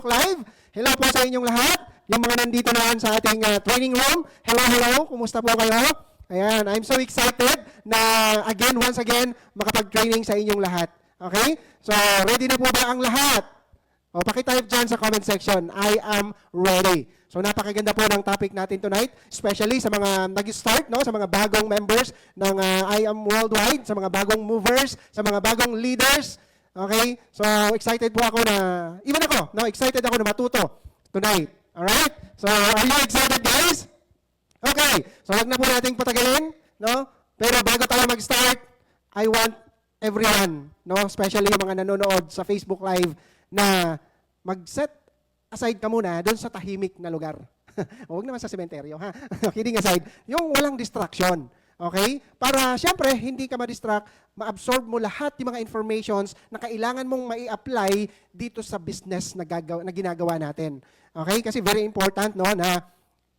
Live. Hello po sa inyong lahat. Yung mga nandito naman sa ating training room. Hello, hello. Kumusta po kayo? Ayan, I'm so excited na once again, makapag-training sa inyong lahat. Okay? So, ready na po ba ang lahat? O, pakitype dyan sa comment section. I am ready. So, napakaganda po ng topic natin tonight, especially sa mga nag-start, no? Sa mga bagong members ng I am Worldwide, sa mga bagong movers, sa mga bagong leaders. Okay? So, excited po ako na, even ako, no? Excited ako na matuto tonight. Alright? So, are you excited, guys? Okay. So, wag na po nating patagalin, no? Pero bago tayo mag-start, I want everyone, no? Especially yung mga nanonood sa Facebook Live, na mag-set aside ka muna doon sa tahimik na lugar. Huwag naman sa sementeryo, ha? Kidding aside. Yung walang distraction. Okay? Para, syempre, hindi ka ma-distract, ma-absorb mo lahat yung mga informations na kailangan mong mai-apply dito sa business na ginagawa natin. Okay? Kasi very important, no, na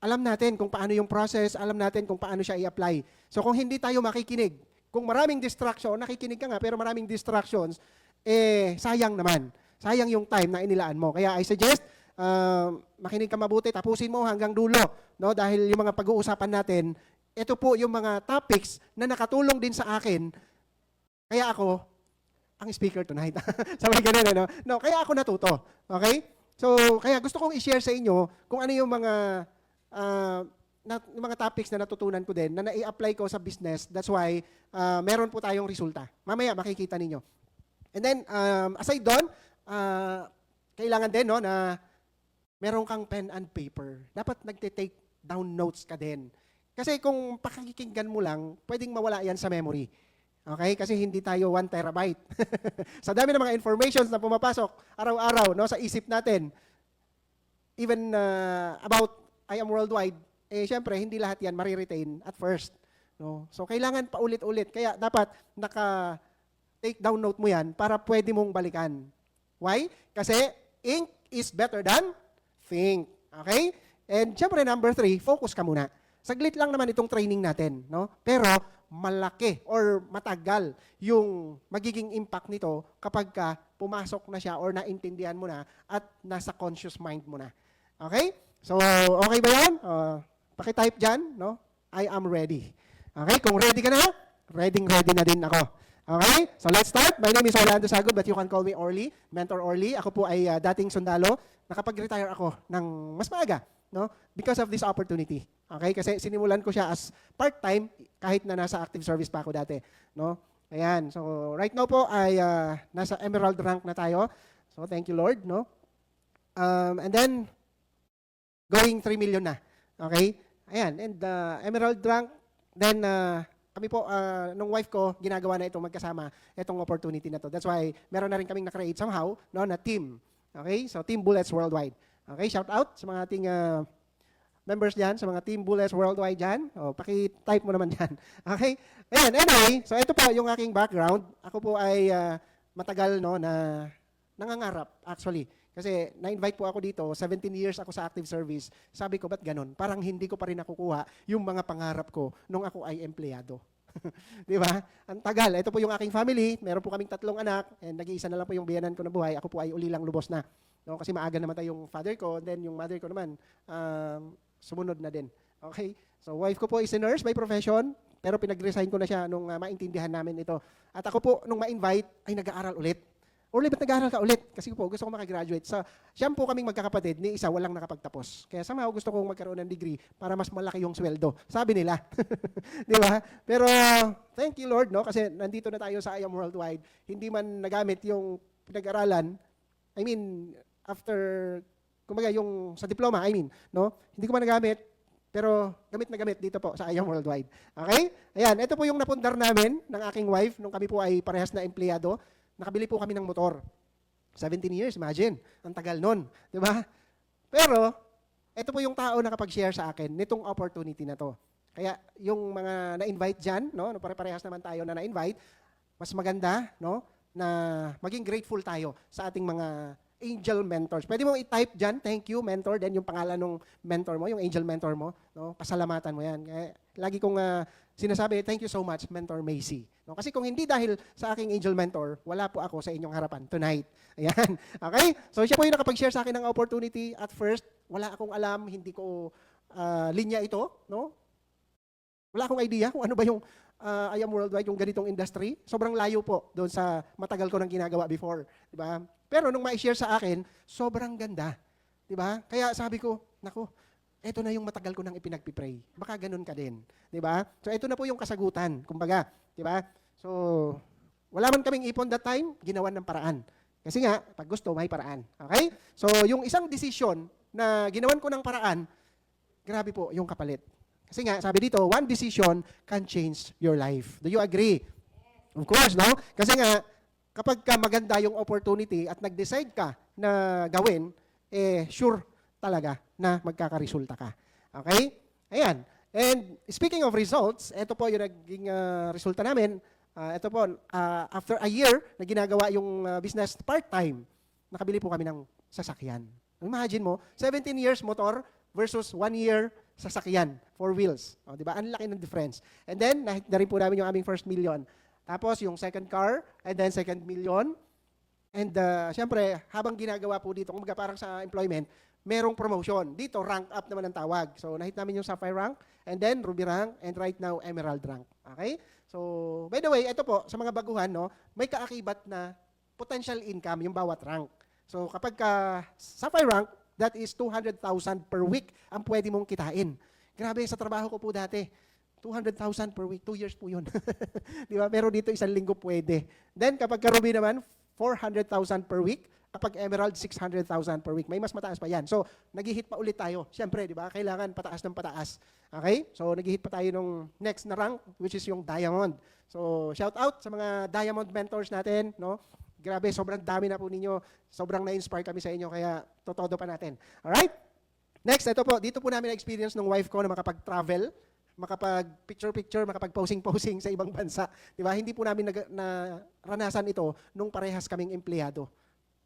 alam natin kung paano yung process, alam natin kung paano siya i-apply. So, kung hindi tayo makikinig, kung maraming distraction, nakikinig ka nga, pero maraming distractions, sayang naman. Sayang yung time na inilaan mo. Kaya I suggest, makinig ka mabuti, tapusin mo hanggang dulo. No? Dahil yung mga pag-uusapan natin, ito po yung mga topics na nakatulong din sa akin. Kaya ako, ang speaker tonight. Sabay ganun, ano? No, kaya ako natuto. Okay? So, kaya gusto kong i-share sa inyo kung ano yung mga topics na natutunan ko din, na nai-apply ko sa business. That's why, meron po tayong resulta. Mamaya, makikita ninyo. And then, aside doon, kailangan din, no, na meron kang pen and paper. Dapat nagte-take down notes ka din. Kasi kung pakikinggan mo lang, pwedeng mawala yan sa memory. Okay? Kasi hindi tayo 1 terabyte. Sa dami ng mga informations na pumapasok araw-araw, no, sa isip natin, even about I am Worldwide, syempre, hindi lahat yan mariretain at first. No? So, kailangan paulit-ulit. Kaya dapat take down note mo yan para pwede mong balikan. Why? Kasi ink is better than think. Okay? And syempre, number 3, focus ka muna. Saglit lang naman itong training natin, no? Pero malaki or matagal yung magiging impact nito kapag ka pumasok na siya or naintindihan mo na at nasa conscious mind mo na. Okay? So, okay ba yan? Pakitype dyan, no? I am ready. Okay? Kung ready ka na, ready na din ako. Okay? So let's start. My name is Orlando Sagud, but you can call me Orly, Mentor Orly. Ako po ay dating sundalo. Nakapag-retire ako ng mas maaga, no? Because of this opportunity. Okay? Kasi sinimulan ko siya as part-time kahit na nasa active service pa ako dati, no? Ayan. So right now po ay nasa emerald rank na tayo. So thank you, Lord, no? And then going 3 million na. Okay? Ayan. And emerald rank, then kami po, nung wife ko, ginagawa na itong magkasama, itong opportunity na to. That's why, meron na rin kaming na-create somehow, no, na team. Okay? So, Team Bullets Worldwide. Okay? Shout out sa mga ating members dyan, sa mga Team Bullets Worldwide dyan. O, paki-type mo naman dyan. Okay? Ayan, anyway, so ito po yung aking background. Ako po ay matagal, no, na nangangarap, actually. Kasi na-invite po ako dito, 17 years ako sa active service. Sabi ko, ba't ganun? Parang hindi ko pa rin nakukuha yung mga pangarap ko nung ako ay empleyado. Di ba? Ang tagal. Ito po yung aking family. Meron po kaming 3 anak. And nag-iisa na lang po yung biyanan ko na buhay. Ako po ay ulilang lubos na. No? Kasi maaga namatay yung father ko. Then yung mother ko naman, sumunod na din. Okay? So wife ko po is a nurse by profession. Pero pinag-resign ko na siya nung maintindihan namin ito. At ako po, nung ma-invite, ay nag-aaral ulit. Orly, ba't nag-aaral ka ulit? Kasi po, gusto ko makagraduate. Siyam po kaming magkakapatid, ni isa walang nakapagtapos. Kaya somehow gusto kong magkaroon ng degree para mas malaki yung sweldo. Sabi nila. Di ba? Pero thank you, Lord, no? Kasi nandito na tayo sa I Am Worldwide. Hindi man nagamit yung pinag-aralan. I mean, after, kumbaga yung sa diploma, no? Hindi ko man nagamit. Pero gamit na gamit dito po sa I Am Worldwide. Okay? Ayan, ito po yung napundar namin ng aking wife nung kami po ay parehas na empleyado. Nakabili po kami ng motor. 17 years, imagine. Ang tagal nun. Di ba? Pero, ito po yung tao na kapag-share sa akin nitong opportunity na to. Kaya, yung mga na-invite dyan, no? Pare-parehas naman tayo na na-invite, mas maganda, no? Na maging grateful tayo sa ating mga Angel Mentors. Pwede mong i-type dyan, thank you, mentor, then yung pangalan ng mentor mo, yung angel mentor mo, no? Pasalamatan mo yan. Kaya, lagi kong sinasabi, thank you so much, Mentor Macy. No? Kasi kung hindi dahil sa aking angel mentor, wala po ako sa inyong harapan tonight. Ayan. Okay? So siya po yung nakapag-share sa akin ng opportunity. At first, wala akong alam, hindi ko linya ito. No? Wala akong idea kung ano ba yung I Am Worldwide, yung ganitong industry. Sobrang layo po doon sa matagal ko nang ginagawa before. Diba? Pero nung ma-share sa akin, sobrang ganda. Diba? Kaya sabi ko, naku, eto na yung matagal ko nang ipinagpipray. Baka ganun ka din. Diba? So ito na po yung kasagutan. Kumbaga, diba? So, wala man kaming ipon that time, ginawan ng paraan. Kasi nga, pag gusto, may paraan. Okay? So, yung isang desisyon na ginawan ko ng paraan, grabe po yung kapalit. Kasi nga, sabi dito, one decision can change your life. Do you agree? Of course, no? Kasi nga, kapag ka maganda yung opportunity at nag-decide ka na gawin, sure talaga na magkakaresulta ka. Okay? Ayan. And speaking of results, ito po yung naging resulta namin. Ito po, after a year na ginagawa yung business part-time, nakabili po kami ng sasakyan. Imagine mo, 17 years motor versus 1 year sasakyan, 4 wheels. O, di ba? Ang laki ng difference. And then, na rin po namin yung aming first million. Tapos, yung second car, and then second million. And syempre, habang ginagawa po dito, kung parang sa employment, merong promotion. Dito, rank up naman ang tawag. So, nahit namin yung Sapphire rank, and then Ruby rank, and right now, Emerald rank. Okay? So, by the way, ito po, sa mga baguhan, no, may kaakibat na potential income yung bawat rank. So, kapag Sapphire rank, that is 200,000 per week ang pwede mong kitain. Grabe, sa trabaho ko po dati, 200,000 per week, 2 years po yun. Di ba? Pero dito, 1 linggo pwede. Then, kapag Ruby naman, 400,000 per week. Kapag Emerald, 600,000 per week. May mas mataas pa yan. So, nag-hit pa ulit tayo. Siyempre, di ba? Kailangan pataas ng pataas. Okay? So, nag-hit pa tayo nung next na rank, which is yung Diamond. So, shout out sa mga Diamond mentors natin. No? Grabe, sobrang dami na po ninyo. Sobrang na-inspire kami sa inyo, kaya totodo pa natin. Alright? Next, ito po. Dito po namin na-experience ng wife ko na makapag-travel, makapag-picture-picture, makapag-posing-posing sa ibang bansa. Di ba? Hindi po namin naranasan ito nung parehas kaming empleyado.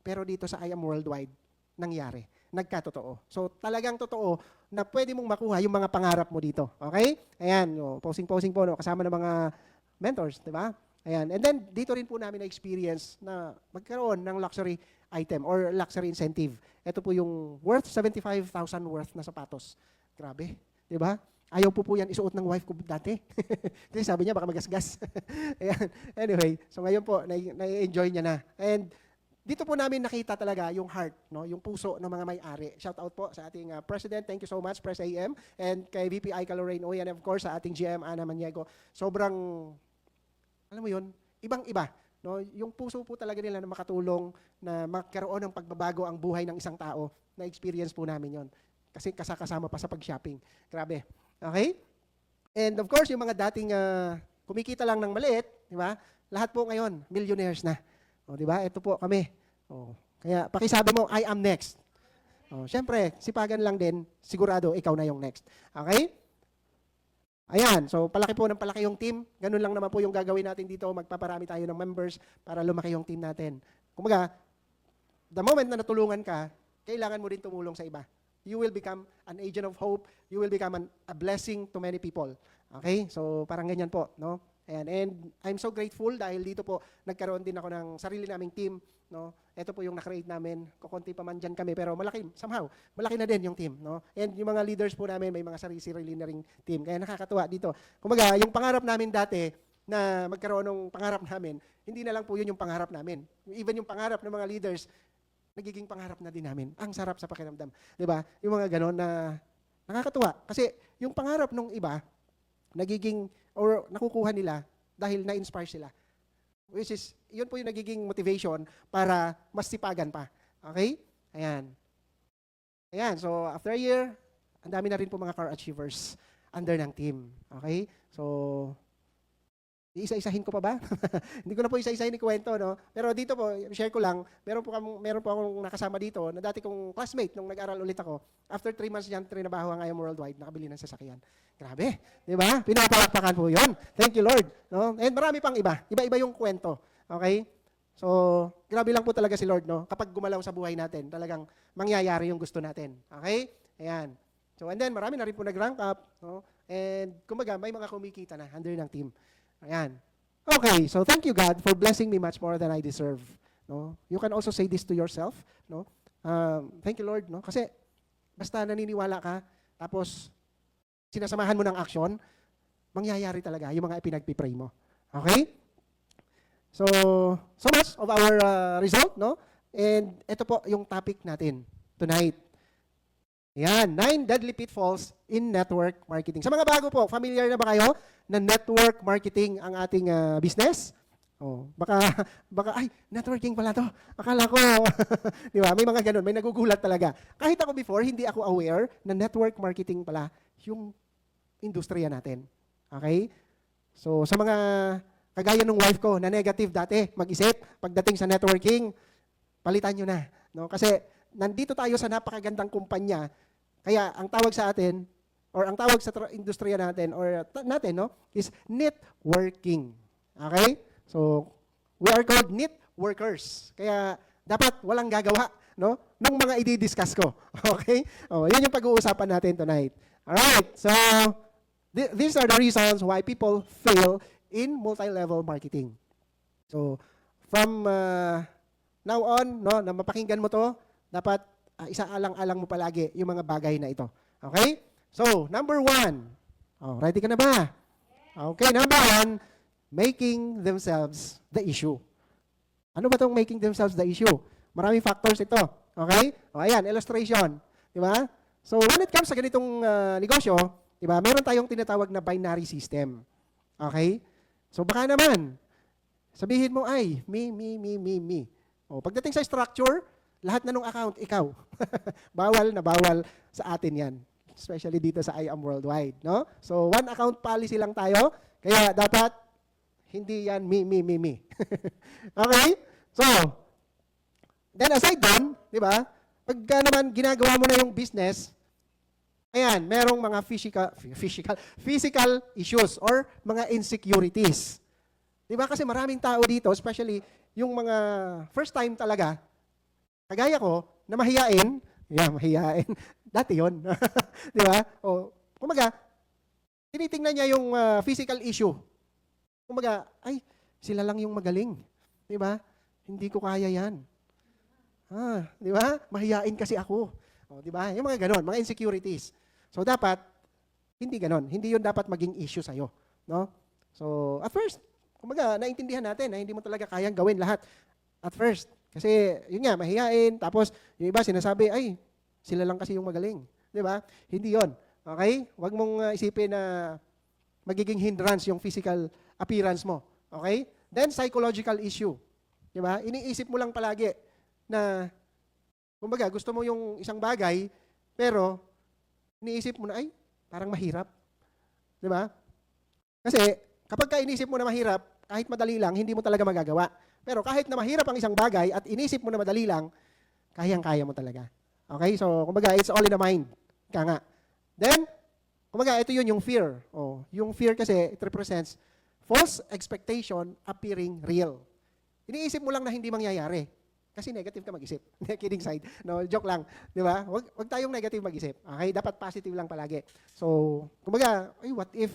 Pero dito sa I Am Worldwide, nangyari. Nagkatotoo. So, talagang totoo na pwede mong makuha yung mga pangarap mo dito. Okay? Ayan, posing-posing po, no, kasama ng mga mentors, di ba? Ayan. And then, dito rin po namin na-experience na magkaroon ng luxury item or luxury incentive. Ito po yung worth 75,000 worth na sapatos. Grabe. Di ba? Ayaw po yan isuot ng wife ko dati. Kasi sabi niya, baka magasgas. Ayan. Anyway, so ngayon po, na-enjoy niya na. And dito po namin nakita talaga yung heart, no? Yung puso ng mga may-ari. Shout out po sa ating President. Thank you so much, Pres AM. And kay VP Aika Lorraine Oy, and of course sa ating GM Ana Maniego. Sobrang, alam mo yun, ibang-iba. No? Yung puso po talaga nila na makatulong na magkaroon ng pagbabago ang buhay ng isang tao. Na-experience po namin yon. Kasi kasama pa sa pag-shopping. Grabe. Okay? And of course, yung mga dating kumikita lang ng maliit, di ba? Lahat po ngayon, millionaires na. O, di ba? Ito po kami. O, kaya pakisabi mo, I am next. O, syempre, sipagan lang din, sigurado ikaw na yung next. Okay? Ayan, so palaki po ng palaki yung team. Ganun lang naman po yung gagawin natin dito. Magpaparami tayo ng members para lumaki yung team natin. Kumbaga, the moment na natulungan ka, kailangan mo rin tumulong sa iba. You will become an agent of hope. You will become a blessing to many people. Okay? So, parang ganyan po, no? And I'm so grateful dahil dito po nagkaroon din ako ng sarili naming team, no? Ito po yung na-create namin. Kukunti pa man dyan kami, pero malaki, somehow, malaki na din yung team, no? And yung mga leaders po namin, may mga sarili na ring team. Kaya nakakatuwa dito. Kumbaga, yung pangarap namin dati na magkaroon ng pangarap namin, hindi na lang po yun yung pangarap namin. Even yung pangarap ng mga leaders, nagiging pangarap na din namin. Ang sarap sa pakiramdam. Di ba? Yung mga ganon na nakakatuwa. Kasi yung pangarap ng iba, nagiging, or nakukuha nila dahil na-inspire sila. Which is, yun po yung nagiging motivation para mas sipagan pa. Okay? Ayan. Ayan. So, after a year, ang dami na rin po mga car achievers under ng team. Okay? So, isa-isahin ko pa ba? Hindi ko na po isa-isahin ikwento, no? Pero dito po, share ko lang, meron po akong nakasama dito na dati kong classmate nung nag-aral ulit ako. After 3 months niyan, trinabaho ang I Am Worldwide, nakabili ng sasakyan. Grabe, di ba? Pinapalakpakan po yun. Thank you, Lord. No? And marami pang iba. Iba-iba yung kwento. Okay? So, grabe lang po talaga si Lord, no? Kapag gumalaw sa buhay natin, talagang mangyayari yung gusto natin. Okay? Ayan. So, and then, marami na rin po nag-rank up, no? And, kumbaga, may mga kumikita na under ng team. Ayan. Okay, so thank you, God, for blessing me much more than I deserve. No? You can also say this to yourself, no? Thank you, Lord, no? Kasi, basta naniniwala ka, tapos, sinasamahan mo ng action, mangyayari talaga yung mga ipinagpipray mo. Okay? So much of our result, no? And ito po yung topic natin tonight. Yan, 9 deadly pitfalls in network marketing. Sa mga bago po, familiar na ba kayo na network marketing ang ating business? Oh, baka ay, networking pala to. Akala ko, di ba? May mga ganun, may nagugulat talaga. Kahit ako before, hindi ako aware na network marketing pala yung industriya natin. Okay? So, sa mga kagaya ng wife ko na negative dati, mag-isip, pagdating sa networking, palitan nyo na. No? Kasi nandito tayo sa napakagandang kumpanya, kaya ang tawag sa atin, or ang tawag sa industriya natin, or natin, no, is networking. Okay? So, we are called networkers. Kaya dapat walang gagawa, no, nung mga i-discuss ko. Okay? Oh, yan yung pag-uusapan natin tonight. Alright, so, these are the reasons why people fail in multi-level marketing. So, from now on, no, na mapakinggan mo to, dapat isaalang-alang mo palagi yung mga bagay na ito. Okay? So, number 1. Oh, ready ka na ba? Okay, number 1, making themselves the issue. Ano ba itong making themselves the issue? Maraming factors ito. Okay? O, ayan, illustration. Di ba? So, when it comes sa ganitong negosyo, di ba, meron tayong tinatawag na binary system. Okay? So baka naman, sabihin mo ay, me. O, pagdating sa structure, lahat na nung account, ikaw. Bawal na bawal sa atin yan. Especially dito sa I Am Worldwide. No? So, one account policy lang tayo. Kaya dapat, hindi yan me. Okay? So, then aside doon, di ba, pagka naman ginagawa mo na yung business, ayan, merong mga physical issues or mga insecurities. Di ba? Kasi maraming tao dito, especially yung mga first time talaga, kagaya ko, na mahiyain. Dati yun. Di ba? O, kumaga, tinitingnan niya yung physical issue. Kumaga, ay, sila lang yung magaling. Di ba? Hindi ko kaya yan. Di ba? Mahiyain kasi ako. O, di ba? Yung mga ganon, mga insecurities. So, dapat, hindi ganon. Hindi yun dapat maging issue sa'yo. No? So, at first, kumaga, naintindihan natin na hindi mo talaga kayang gawin lahat. At first. Kasi, yun nga, mahihain. Tapos, yung iba sinasabi, ay, sila lang kasi yung magaling. Di ba? Hindi yun. Okay? Huwag mong isipin na magiging hindrance yung physical appearance mo. Okay? Then, psychological issue. Di ba? Iniisip mo lang palagi na, kumbaga, gusto mo yung isang bagay, pero, iniisip mo na, ay, parang mahirap. Di ba? Kasi, kapag ka inisip mo na mahirap, kahit madali lang, hindi mo talaga magagawa. Pero kahit na mahirap ang isang bagay at inisip mo na madali lang, kayang-kaya mo talaga. Okay? So, kumbaga, it's all in the mind. Kaya nga. Then, kumbaga, ito yun, yung fear. Oh, yung fear kasi, it represents false expectation appearing real. Iniisip mo lang na hindi mangyayari. Kasi negative ka mag-isip. Kidding side. No, joke lang. Di ba? Wag tayong negative mag-isip. Okay? Dapat positive lang palagi. So, kumbaga, ay, what if,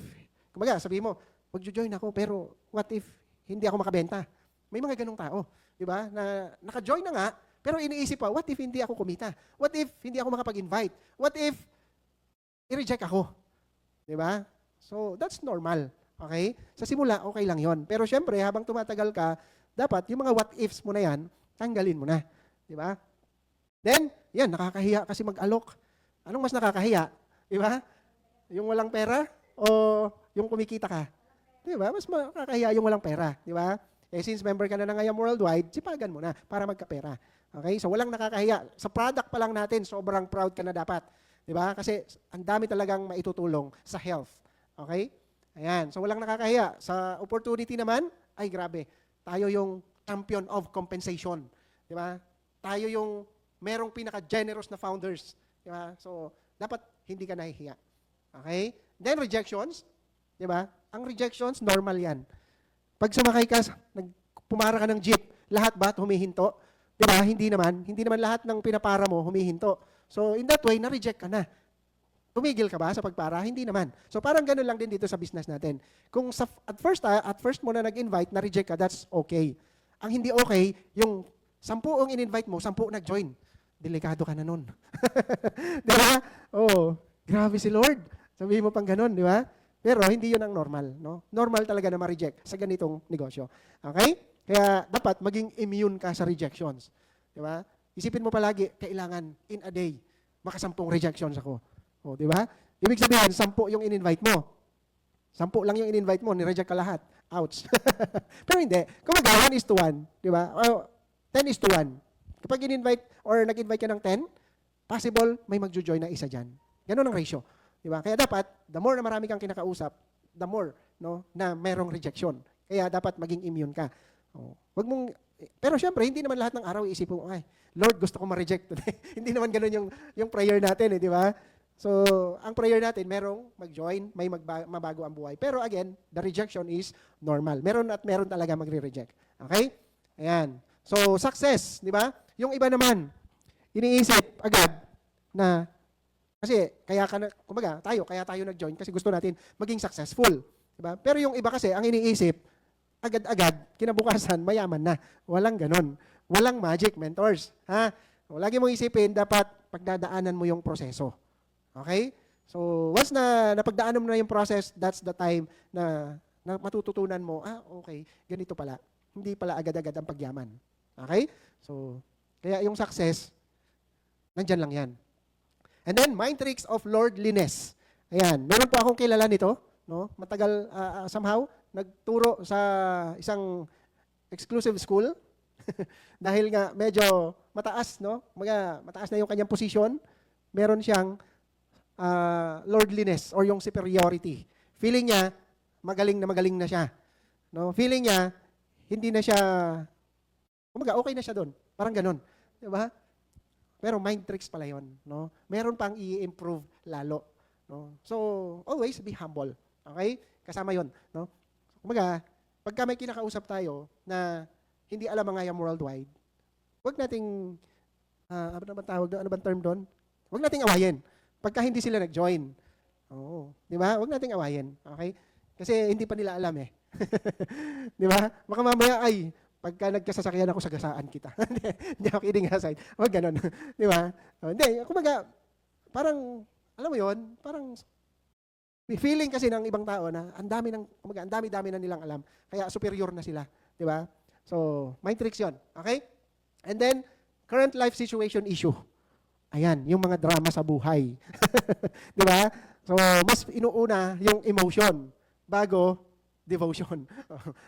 kumbaga, sabihin mo, mag-join ako, pero what if hindi ako makabenta? May mga ganong tao. Di ba? Na naka-join na nga, pero iniisip pa, what if hindi ako kumita? What if hindi ako makapag-invite? What if i-reject ako? Di ba? So, that's normal. Okay? Sa simula, okay lang yon. Pero syempre, habang tumatagal ka, dapat yung mga what ifs mo na yan, tanggalin mo na. Di ba? Then, yan, nakakahiya kasi mag-alok. Anong mas nakakahiya? Di ba? Yung walang pera o yung kumikita ka? Di ba? Mas nakakahiya yung walang pera. Di ba? Eh, since member ka na ng I Am Worldwide, sipagan mo na para magkapera. Okay? So, walang nakakahiya. Sa product pa lang natin, sobrang proud ka na dapat. Di ba? Kasi ang dami talagang maitutulong sa health. Okay? Ayan. So, walang nakakahiya. Sa opportunity naman, ay grabe. Tayo yung champion of compensation. Di ba? Tayo yung merong pinaka-generous na founders. Di ba? So, dapat hindi ka nahihiya. Okay? Then, rejections. Di ba? Ang rejections, normal yan. Pag sumakay ka, pumara ka ng jeep, Lahat ba humihinto? Di ba? Hindi naman. Hindi naman lahat ng pinapara mo humihinto. So, in that way, na-reject ka na. Tumigil ka ba sa pagpara? Hindi naman. So, parang ganun lang din dito sa business natin. Kung at first mo na nag-invite, na-reject ka, that's okay. Ang hindi okay, yung 10 ang in-invite mo, 10 nag-join. Delikado ka na nun. Di ba? Oh, grabe si Lord. Sabihin mo pang ganun, di ba? Pero hindi yun ang normal. No? Normal talaga na ma-reject sa ganitong negosyo. Okay? Kaya dapat maging immune ka sa rejections. Di ba? Isipin mo palagi, kailangan in a day, makasampung rejections ako. O, di ba? Ibig sabihin, 10 yung in-invite mo. 10 lang yung in-invite mo, ni-reject ka lahat. Ouch. Pero hindi. Kung 1:1, di ba? O, 10:1. Kapag in-invite or nag-invite ka ng 10, possible may magjo-join na isa dyan. Ganun ang ratio. Di ba? Kaya dapat, the more na marami kang kinakausap, the more na merong rejection. Kaya dapat maging immune ka. Oh, wag mong pero syempre hindi naman lahat ng araw iisipin mo, ay, Lord, gusto ko ma-reject today. Hindi naman ganoon yung prayer natin, di ba? So, ang prayer natin merong mag-join, may mabago ang buhay. Pero again, the rejection is normal. Meron at meron talaga magre-reject. Okay? Ayan. So, success, di ba? Yung iba naman iniisip agad na kasi kaya tayo nag-join kasi gusto natin maging successful, di ba? Pero yung iba kasi ang iniisip agad-agad, kinabukasan, mayaman na. Walang ganon. Walang magic, mentors. Ha? Lagi mong isipin, dapat pagdadaanan mo yung proseso. Okay? So, once na napagdaanan mo na yung process, that's the time na matututunan mo, okay, ganito pala. Hindi pala agad-agad ang pagyaman. Okay? So, kaya yung success, nandyan lang yan. And then, mind tricks of lordliness. Ayan. Meron po akong kilala nito. No? Matagal, somehow, nagturo sa isang exclusive school dahil nga medyo mataas, no? Mataas na yung kanyang position. Meron siyang lordliness or yung superiority. Feeling niya magaling na siya. No? Feeling niya hindi na siya okay na siya doon. Parang ganoon, 'di ba? Pero mind tricks pala 'yon, no? Meron pang i-improve lalo, no? So, always be humble. Okay? Kasama 'yon, no? Pagka may kinakausap tayo na hindi alam ang ngayam worldwide, huwag nating, ano bang term doon? Huwag nating awayin. Pagka hindi sila nag-join. Oo. Di ba? Huwag nating awayin. Okay? Kasi hindi pa nila alam eh. Di ba? Baka mamaya, pagka nagkasasakyan ako, sagasaan kita. Hindi ako kidding aside. Huwag ganun. Di ba? Hindi. Parang, alam mo yon, parang feeling kasi ng ibang tao na ang dami-dami na nilang alam. Kaya superior na sila. Di ba? So, mind tricks yun. Okay? And then, current life situation issue. Ayan, yung mga drama sa buhay. Di ba? So, mas inuuna yung emotion bago devotion.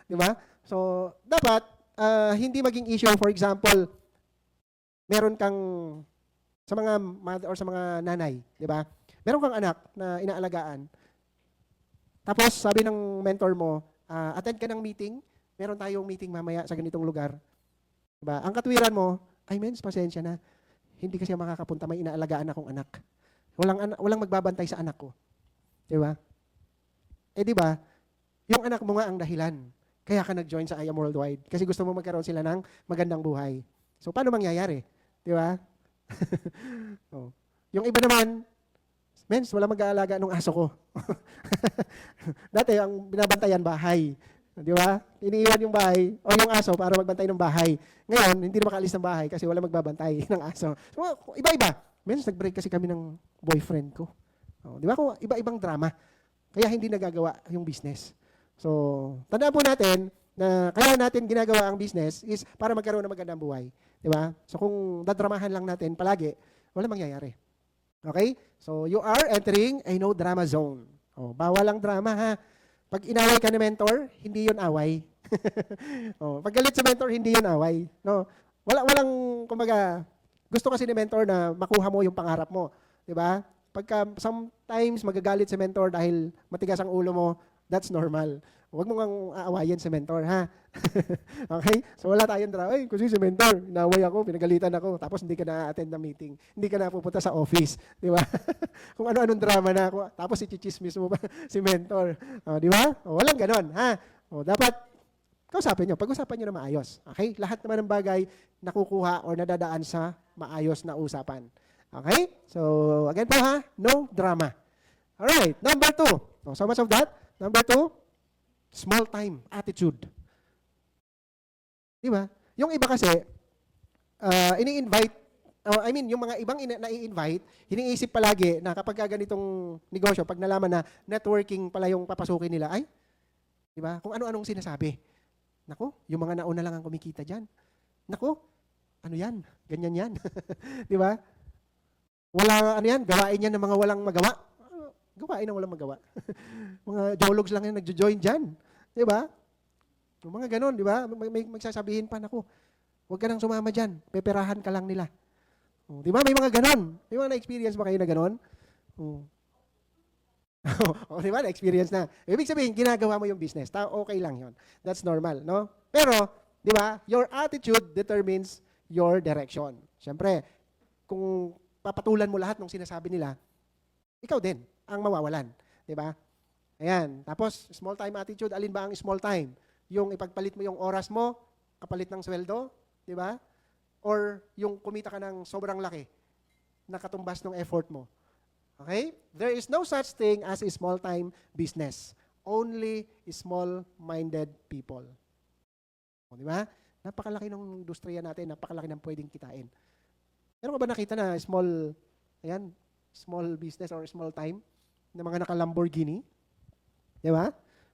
Di ba? So, dapat, hindi maging issue. For example, meron kang, sa mga mother or sa mga nanay, di ba? Meron kang anak na inaalagaan. Tapos, sabi ng mentor mo, attend ka ng meeting, meron tayong meeting mamaya sa ganitong lugar. Diba? Ang katwiran mo, mens, pasensya na. Hindi kasi makakapunta, may inaalagaan akong anak. Walang magbabantay sa anak ko. Diba? Diba? Yung anak mo nga ang dahilan. Kaya ka nag-join sa I Am Worldwide. Kasi gusto mo magkaroon sila ng magandang buhay. So, paano mangyayari? Diba? Oh. Yung iba naman, mens, wala mag-aalaga ng aso ko. Dati, ang binabantayan, bahay. Di ba? Iniiwan yung bahay o yung aso para magbantay ng bahay. Ngayon, hindi na makaalis ng bahay kasi wala magbabantay ng aso. So, iba-iba. Mens, nag-break kasi kami ng boyfriend ko. Di ba? Kung iba-ibang drama. Kaya hindi nagagawa yung business. So, tandaan po natin na kaya natin ginagawa ang business is para magkaroon ng magandang buhay. Di ba? So, kung dadramahan lang natin palagi, wala mangyayari. Okay? So, you are entering a no drama zone. Bawal ang drama, ha? Pag inaway ka ni mentor, hindi yun away. Pag galit sa mentor, hindi yun away. No? Walang, kumbaga, gusto kasi ni mentor na makuha mo yung pangarap mo. Diba? Pagka sometimes magagalit sa mentor dahil matigas ang ulo mo, that's normal. Huwag mo ngang aawayin sa mentor, ha? Okay? So wala tayong drama. Kasi si mentor, inaway ako, pinagalitan ako, tapos hindi ka na-attend ng meeting. Hindi ka na pupunta sa office. Di ba? Kung ano-anong drama na ako, tapos i-chismis mo pa si mentor. Di ba? Walang ganon, ha? Dapat kausapin nyo. Pag-usapan nyo na maayos. Okay? Lahat naman ng bagay nakukuha or nadadaan sa maayos na usapan. Okay? So, again po ha, no drama. Alright, number 2. So much of that. Number 2, small time attitude. Di ba? Yung iba kasi, ini-invite, yung mga ibang nai-invite, iniisip palagi na kapag ganitong negosyo, pag nalaman na networking pala yung papasukin nila, ay, di ba? Kung ano-anong sinasabi. Nako, yung mga nauna lang ang kumikita dyan. Nako, ano yan? Ganyan yan. Di ba? Wala, ano yan? Gawain yan ng mga walang magawa. Gawain ng walang magawa. Mga geologs lang yung nagjo-join dyan. Di ba? Yung mga ganon, di ba? May magsasabihin pa, nako, huwag ka nang sumama dyan. Peperahan ka lang nila. Di ba? May mga ganon. May mga na-experience ba kayo na ganon? Di ba? Na-experience na. Ibig sabihin, ginagawa mo yung business. Okay lang yon. That's normal, no? Pero, di ba? Your attitude determines your direction. Siyempre, kung papatulan mo lahat ng sinasabi nila, ikaw din ang mawawalan. Di ba? Ayan. Tapos, small time attitude, alin ba ang small time? Yung ipagpalit mo yung oras mo, kapalit ng sweldo, di ba? Or yung kumita ka ng sobrang laki na katumbas ng effort mo. Okay? There is no such thing as a small time business. Only small-minded people. O, di ba? Napakalaki ng industriya natin, napakalaki ng pwedeng kitain. Meron ka ba nakita na small business or small time na mga naka-Lamborghini? Di ba?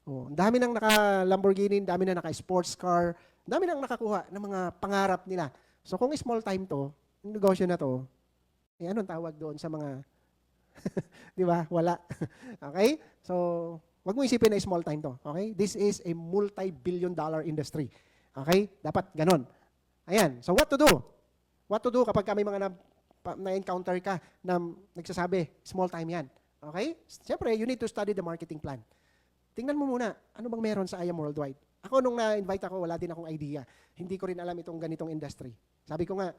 Oh, ang dami nang naka-Lamborghini, dami na naka-sports car, dami nang nakakuha ng mga pangarap nila. So kung small time to, yung negosyo na to, anong tawag doon sa mga, di ba? Wala. Okay? So, wag mo isipin na small time to. Okay? This is a multi-billion-dollar industry. Okay? Dapat ganon. Ayan. So what to do? What to do kapag may mga na-encounter ka na nagsasabi, small time yan. Okay? Siyempre, you need to study the marketing plan. Tingnan mo muna, ano bang meron sa IAM Worldwide? Ako nung na-invite ako, wala din akong idea. Hindi ko rin alam itong ganitong industry. Sabi ko nga,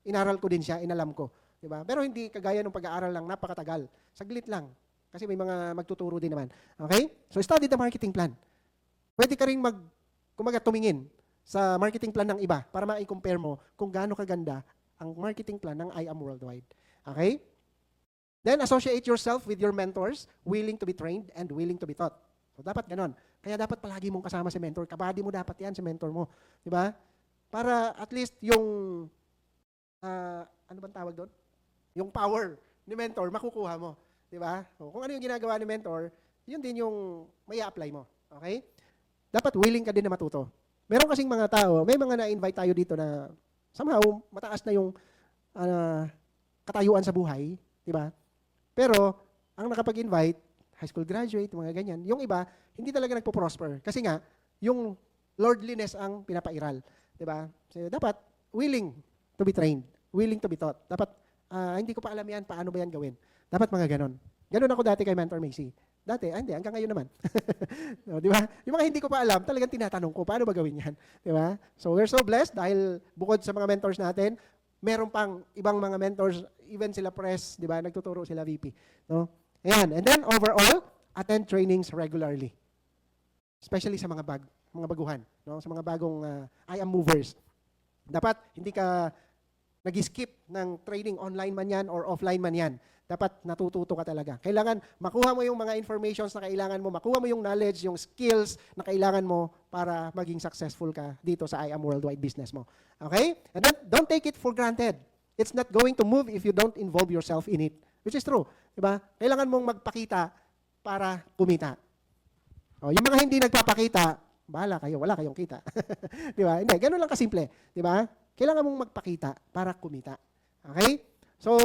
inaral ko din siya, inalam ko. Diba? Pero hindi kagaya ng pag-aaral lang, napakatagal. Saglit lang. Kasi may mga magtuturo din naman. Okay? So study the marketing plan. Pwede ka rin tumingin sa marketing plan ng iba para ma-compare mo kung gaano kaganda ang marketing plan ng IAM Worldwide. Okay? Then, associate yourself with your mentors, willing to be trained and willing to be taught. So, dapat ganon. Kaya dapat palagi mong kasama si mentor. Kabady mo dapat yan si mentor mo. Di ba? Para at least yung, ano bang tawag doon? Yung power ni mentor, makukuha mo. Di ba? So, kung ano yung ginagawa ni mentor, yun din yung may apply mo. Okay? Dapat willing ka din na matuto. Meron kasing mga tao, may mga na-invite tayo dito na somehow mataas na yung katayuan sa buhay. Di ba? Pero, ang nakapag-invite, high school graduate, mga ganyan, yung iba, hindi talaga nagpo-prosper. Kasi nga, yung lordliness ang pinapairal. Diba? So, dapat, willing to be trained, willing to be taught. Dapat, hindi ko pa alam yan, paano ba yan gawin. Dapat mga ganon. Ganon ako dati kay Mentor Macy. Dati, hindi, hanggang ngayon naman. No, di ba? Yung mga hindi ko pa alam, talagang tinatanong ko, paano ba gawin yan? Di ba? So, we're so blessed dahil bukod sa mga mentors natin, meron pang ibang mga mentors, even sila press, di ba? Nagtuturo sila VP. No? Ayan. And then, overall, attend trainings regularly. Especially sa mga baguhan. No? Sa mga bagong IAM movers. Dapat, hindi ka nag-skip ng training, online man yan or offline man yan. Dapat natututo ka talaga. Kailangan makuha mo yung mga informations na kailangan mo, makuha mo yung knowledge, yung skills na kailangan mo para maging successful ka dito sa IAM Worldwide business mo. Okay? And then, don't take it for granted. It's not going to move if you don't involve yourself in it. Which is true. Diba? Kailangan mong magpakita para kumita. O, yung mga hindi nagpapakita, bahala kayo, wala kayong kita. Diba? Hindi, ganun lang kasimple. Diba? Kailangan mong magpakita para kumita. Okay? So,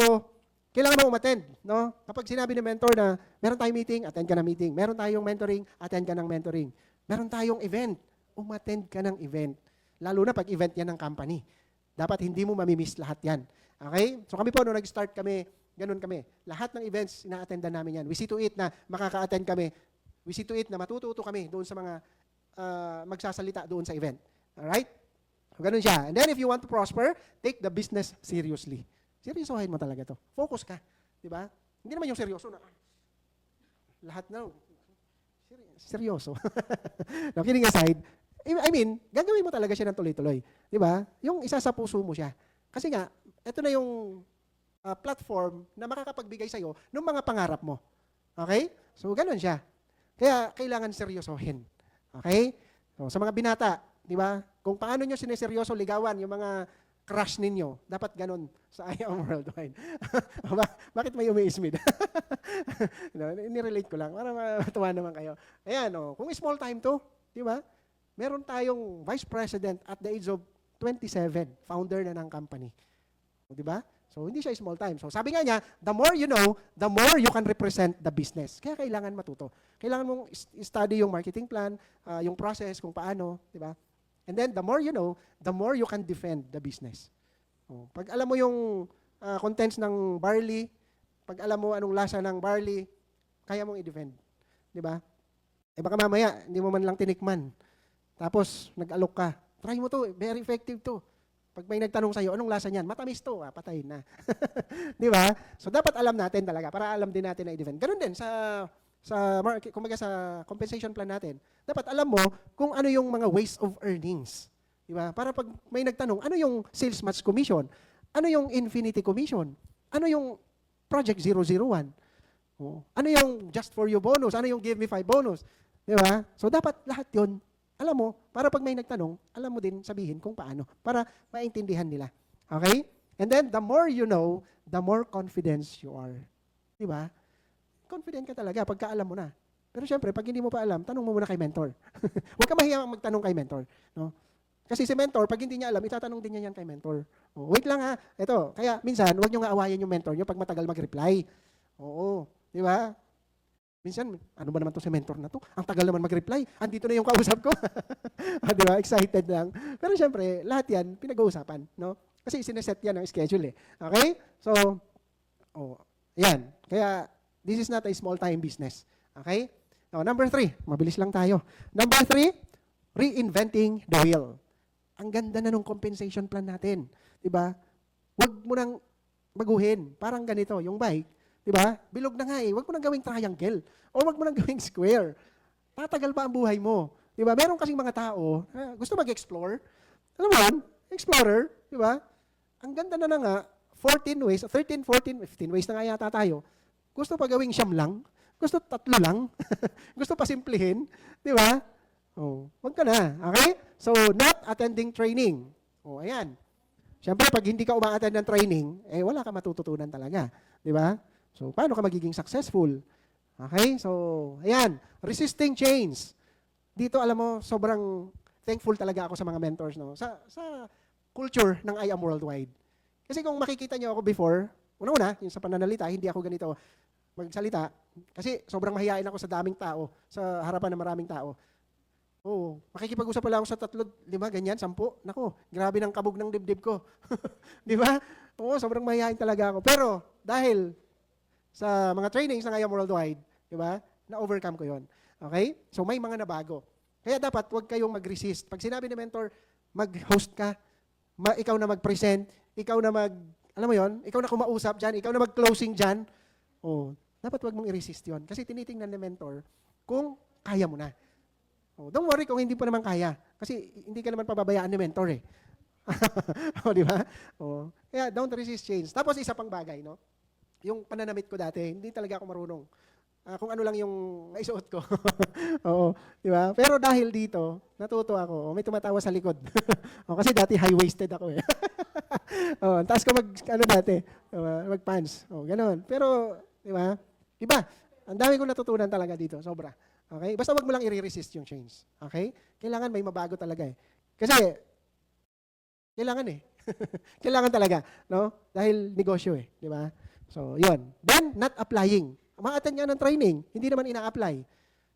kailangan mong umattend, no? Kapag sinabi ng mentor na meron tayong meeting, attend ka ng meeting. Meron tayong mentoring, attend ka ng mentoring. Meron tayong event, umattend ka ng event. Lalo na pag event yan ng company. Dapat hindi mo mamimiss lahat yan. Okay? So kami po, nung nag-start kami, ganun kami. Lahat ng events, ina-attendan namin yan. We see to it na makaka-attend kami. We see to it na matututo kami doon sa mga magsasalita doon sa event. Alright? So ganun siya. And then if you want to prosper, take the business seriously. Seryosohin mo talaga to. Focus ka. Diba? Hindi naman yung seryoso na lahat na seryoso. Now, kidding aside, I mean, gagawin mo talaga siya ng tuloy-tuloy. Di ba? Yung isa sa puso mo siya. Kasi nga, ito na yung platform na makakapagbigay sa'yo ng mga pangarap mo. Okay? So, ganun siya. Kaya, kailangan seryosohin. Okay? So, sa mga binata, di ba? Kung paano nyo sineseryoso ligawan yung mga crush ninyo, dapat ganun sa I Am Worldwide. Bakit may umiismid? Nirelate ko lang para matuwa naman kayo. Ayan, kung small time to, di ba? Meron tayong vice president at the age of 27, founder na ng company. Di ba? So, hindi siya small time. So, sabi nga niya, the more you know, the more you can represent the business. Kaya kailangan matuto. Kailangan mong study yung marketing plan, yung process, kung paano, di ba? And then, the more you know, the more you can defend the business. Pag alam mo yung contents ng barley, pag alam mo anong lasa ng barley, kaya mong i-defend. Di ba? Eh baka mamaya, hindi mo man lang tinikman. Tapos, nag-alok ka. Try mo to, very effective to. Pag may nagtanong sa'yo, anong lasa niyan? Matamis to, patay na. Di ba? So, dapat alam natin talaga, para alam din natin na i-defend. Ganun din kumbaga sa compensation plan natin. Dapat alam mo kung ano yung mga ways of earnings. Di ba? Para pag may nagtanong, ano yung sales match commission? Ano yung infinity commission? Ano yung project 001? Ano yung just for you bonus? Ano yung give me 5 bonus? Di ba? So, dapat lahat yun alam mo, para pag may nagtanong, alam mo din sabihin kung paano, para maintindihan nila. Okay? And then, the more you know, the more confidence you are. Di ba? Confident ka talaga pagka alam mo na. Pero syempre, pag hindi mo pa alam, tanong mo muna kay mentor. Huwag ka mahiyang magtanong kay mentor. No? Kasi si mentor, pag hindi niya alam, itatanong din niya yan kay mentor. Wait lang ha, ito. Kaya minsan, huwag niyo nga awayan yung mentor niyo pag matagal mag-reply. Oo. Di ba? Minsan, ano ba naman to si mentor na to? Ang tagal naman mag-reply. Andito na yung kausap ko. Di ba? Excited lang. Pero syempre, lahat yan, pinag-uusapan. No? Kasi sineset yan ang schedule eh. Okay? So, yan. Kaya, this is not a small-time business. Okay? Now, number 3. Mabilis lang tayo. Number 3, reinventing the wheel. Ang ganda na nung compensation plan natin. Di ba? Huwag mo nang baguhin. Parang ganito, yung bike. Diba? Bilog na nga eh. Huwag mo nang gawing triangle. O huwag mo nang gawing square. Tatagal pa ang buhay mo. Diba? Meron kasing mga tao, gusto mag-explore. Alam mo yan? Explorer. Diba? Ang ganda na nga, 14 ways, 13, 14, 15 ways na nga yata tayo. Gusto pa gawing siyam lang. Gusto 3 lang. Gusto pa simplihin. Diba? Huwag ka na. Okay? So, not attending training. Ayan. Siyempre, pag hindi ka uma-attend ng training, wala ka matututunan talaga. Diba? So, paano ka magiging successful? Okay? So, ayan. Resisting change. Dito, alam mo, sobrang thankful talaga ako sa mga mentors, no? Sa culture ng I Am Worldwide. Kasi kung makikita niyo ako before, una-una, yung sa pananalita, hindi ako ganito magsalita. Kasi sobrang mahihain ako sa daming tao, sa harapan ng maraming tao. Makikipag-usap pala ako sa 3, 5, ganyan, 10. Nako, grabe ng kabog ng dibdib ko. Di ba? Sobrang mahihain talaga ako. Pero, dahil sa mga trainings ng I Am Worldwide, di ba? Na-overcome ko yon. Okay? So, may mga nabago. Kaya dapat, huwag kayong mag-resist. Pag sinabi ni mentor, mag-host ka, ikaw na mag-present, ikaw na alam mo yon, ikaw na kumausap dyan, ikaw na mag-closing dyan, dapat huwag mong i-resist yon. Kasi tinitingnan ni mentor kung kaya mo na. Don't worry kung hindi pa naman kaya. Kasi hindi ka naman pababayaan ni mentor eh. Di ba? Kaya don't resist change. Tapos isa pang bagay, no? Yung pananamit ko dati, hindi talaga ako marunong. Kung ano lang yung naisuot ko. Di ba? Pero dahil dito, natuto ako. May tumatawa sa likod. Kasi dati high-waisted ako eh. Taas ko mag-pants. Ganon. Pero, di ba? Iba. Ang dami kong natutunan talaga dito. Sobra. Okay? Basta wag mo lang i-resist yung change. Okay? Kailangan may mabago talaga eh. Kasi, kailangan eh. Kailangan talaga. No? Dahil negosyo eh. Di ba? So, yun. Then, not applying. Ma-attend nga ng training, hindi naman ina-apply.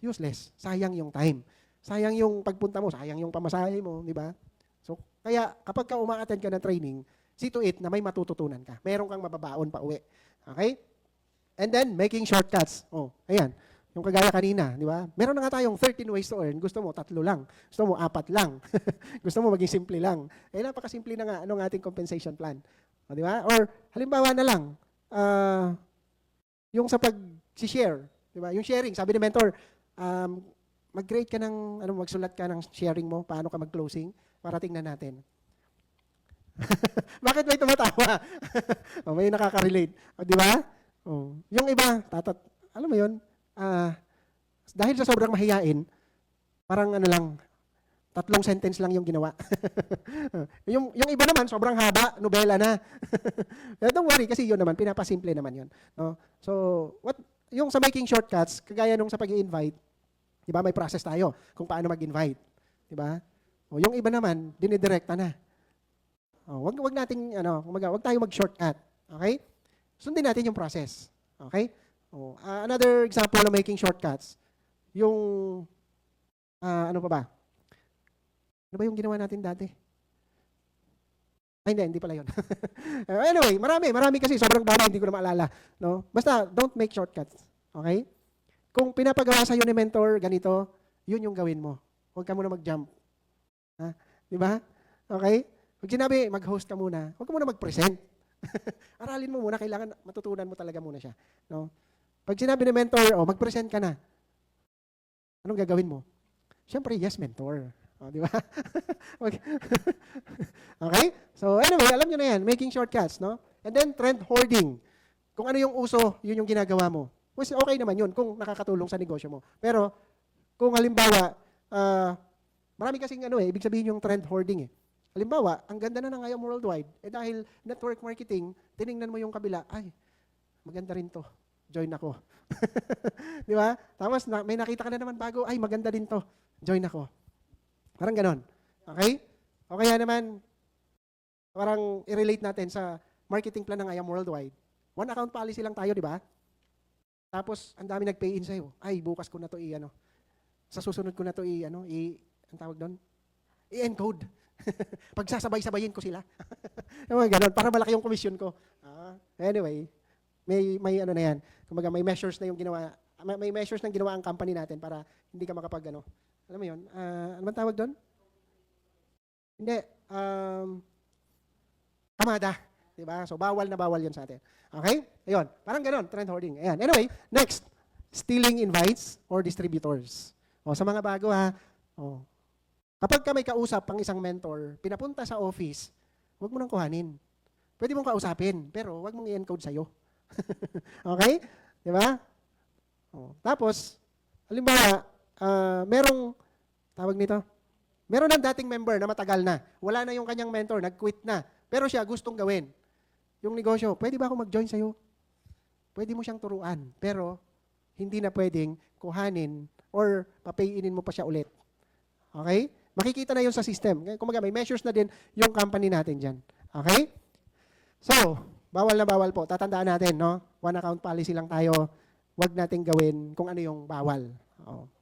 Useless. Sayang yung time. Sayang yung pagpunta mo, sayang yung pamasahe mo, di ba? So, kaya kapag ka uma-attend ka ng training, see to it na may matututunan ka. Meron kang mababaon pa uwi. Okay? And then, making shortcuts. Ayan. Yung kagaya kanina, di ba? Meron na nga tayong 13 ways to earn. Gusto mo, 3 lang. Gusto mo, 4 lang. Gusto mo, maging simple lang. Napakasimple na nga anong ating compensation plan. Di ba? Or, halimbawa na lang, yung sa pag-share, di ba? Yung sharing, sabi ni mentor, mag-create ka ng, magsulat ka ng sharing mo, paano ka mag-closing, para tingnan natin. Bakit may tumatawa? May nakaka-relate. Di ba? Yung iba, alam mo yun, dahil sa sobrang mahiyain, parang lang, 3 sentence lang yung ginawa. yung iba naman, sobrang haba, nobela na. Don't worry, kasi yun naman, pinapasimple naman yun. No? So, yung sa making shortcuts, kagaya nung sa pag-i-invite, di ba, may process tayo kung paano mag-invite. Di ba? Yung iba naman, dinidirekta na. Wag nating, wag tayo mag-shortcut. Okay? Sundin natin yung process. Okay? Another example of making shortcuts, yung, ano pa ba? Ano ba yung ginawa natin dati? Ay, hindi pala yun. Anyway, marami kasi, sobrang dami, hindi ko na maalala. No? Basta, don't make shortcuts. Okay? Kung pinapagawa sa'yo ni mentor, ganito, yun yung gawin mo. Huwag ka muna mag-jump. Ha? Di ba? Okay? Pag sinabi, mag-host ka muna, huwag ka muna mag-present. Aralin mo muna, kailangan matutunan mo talaga muna siya. No? Pag sinabi ni mentor, mag-present ka na, anong gagawin mo? Siyempre, yes, mentor. Di ba? Okay? So, anyway, alam nyo na yan, making shortcuts, no? And then, trend hoarding. Kung ano yung uso, yun yung ginagawa mo. Pues, okay naman yun kung nakakatulong sa negosyo mo. Pero, kung halimbawa, marami kasing ibig sabihin yung trend hoarding eh. Halimbawa, ang ganda na ng IAM Worldwide, dahil network marketing, tiningnan mo yung kabila, ay, maganda rin to. Join ako. Di ba? Tapos, may nakita ka na naman bago, ay, maganda din to. Join ako. Parang ganon. Okay? O kaya naman, parang i-relate natin sa marketing plan ng IAM Worldwide. One account policy lang tayo, di ba? Tapos, ang dami nag-pay in sa'yo. Ay, bukas ko na to sa susunod ko na to ang tawag doon? I-encode. Pagsasabay-sabayin ko sila. Yung ganon, para malaki yung commission ko. Anyway, may ano na yan. Kumbaga, may measures na yung ginawa. May measures na ginawa ang company natin para hindi ka makapag alam mo yun? Ano man tawag doon? Hindi. Kamada. Diba? So, bawal na bawal yun sa atin. Okay? Ayun. Parang ganon, trend hoarding. Ayan. Anyway, next. Stealing invites or distributors. Sa mga bago kapag ka may kausap pang isang mentor, pinapunta sa office, huwag mo nang kuhanin. Pwede mong kausapin, pero huwag mong i-encode sa'yo. Okay? Diba? Tapos, halimbawa, meron ng dating member na matagal na. Wala na yung kanyang mentor, nag-quit na. Pero siya gustong gawin. Yung negosyo, pwede ba ako mag-join sa'yo? Pwede mo siyang turuan. Pero, hindi na pwedeng kuhanin or papayinin mo pa siya ulit. Okay? Makikita na yun sa system. Kumaga, may measures na din yung company natin dyan. Okay? So, bawal na bawal po. Tatandaan natin, no? One account policy lang tayo. Huwag nating gawin kung ano yung bawal.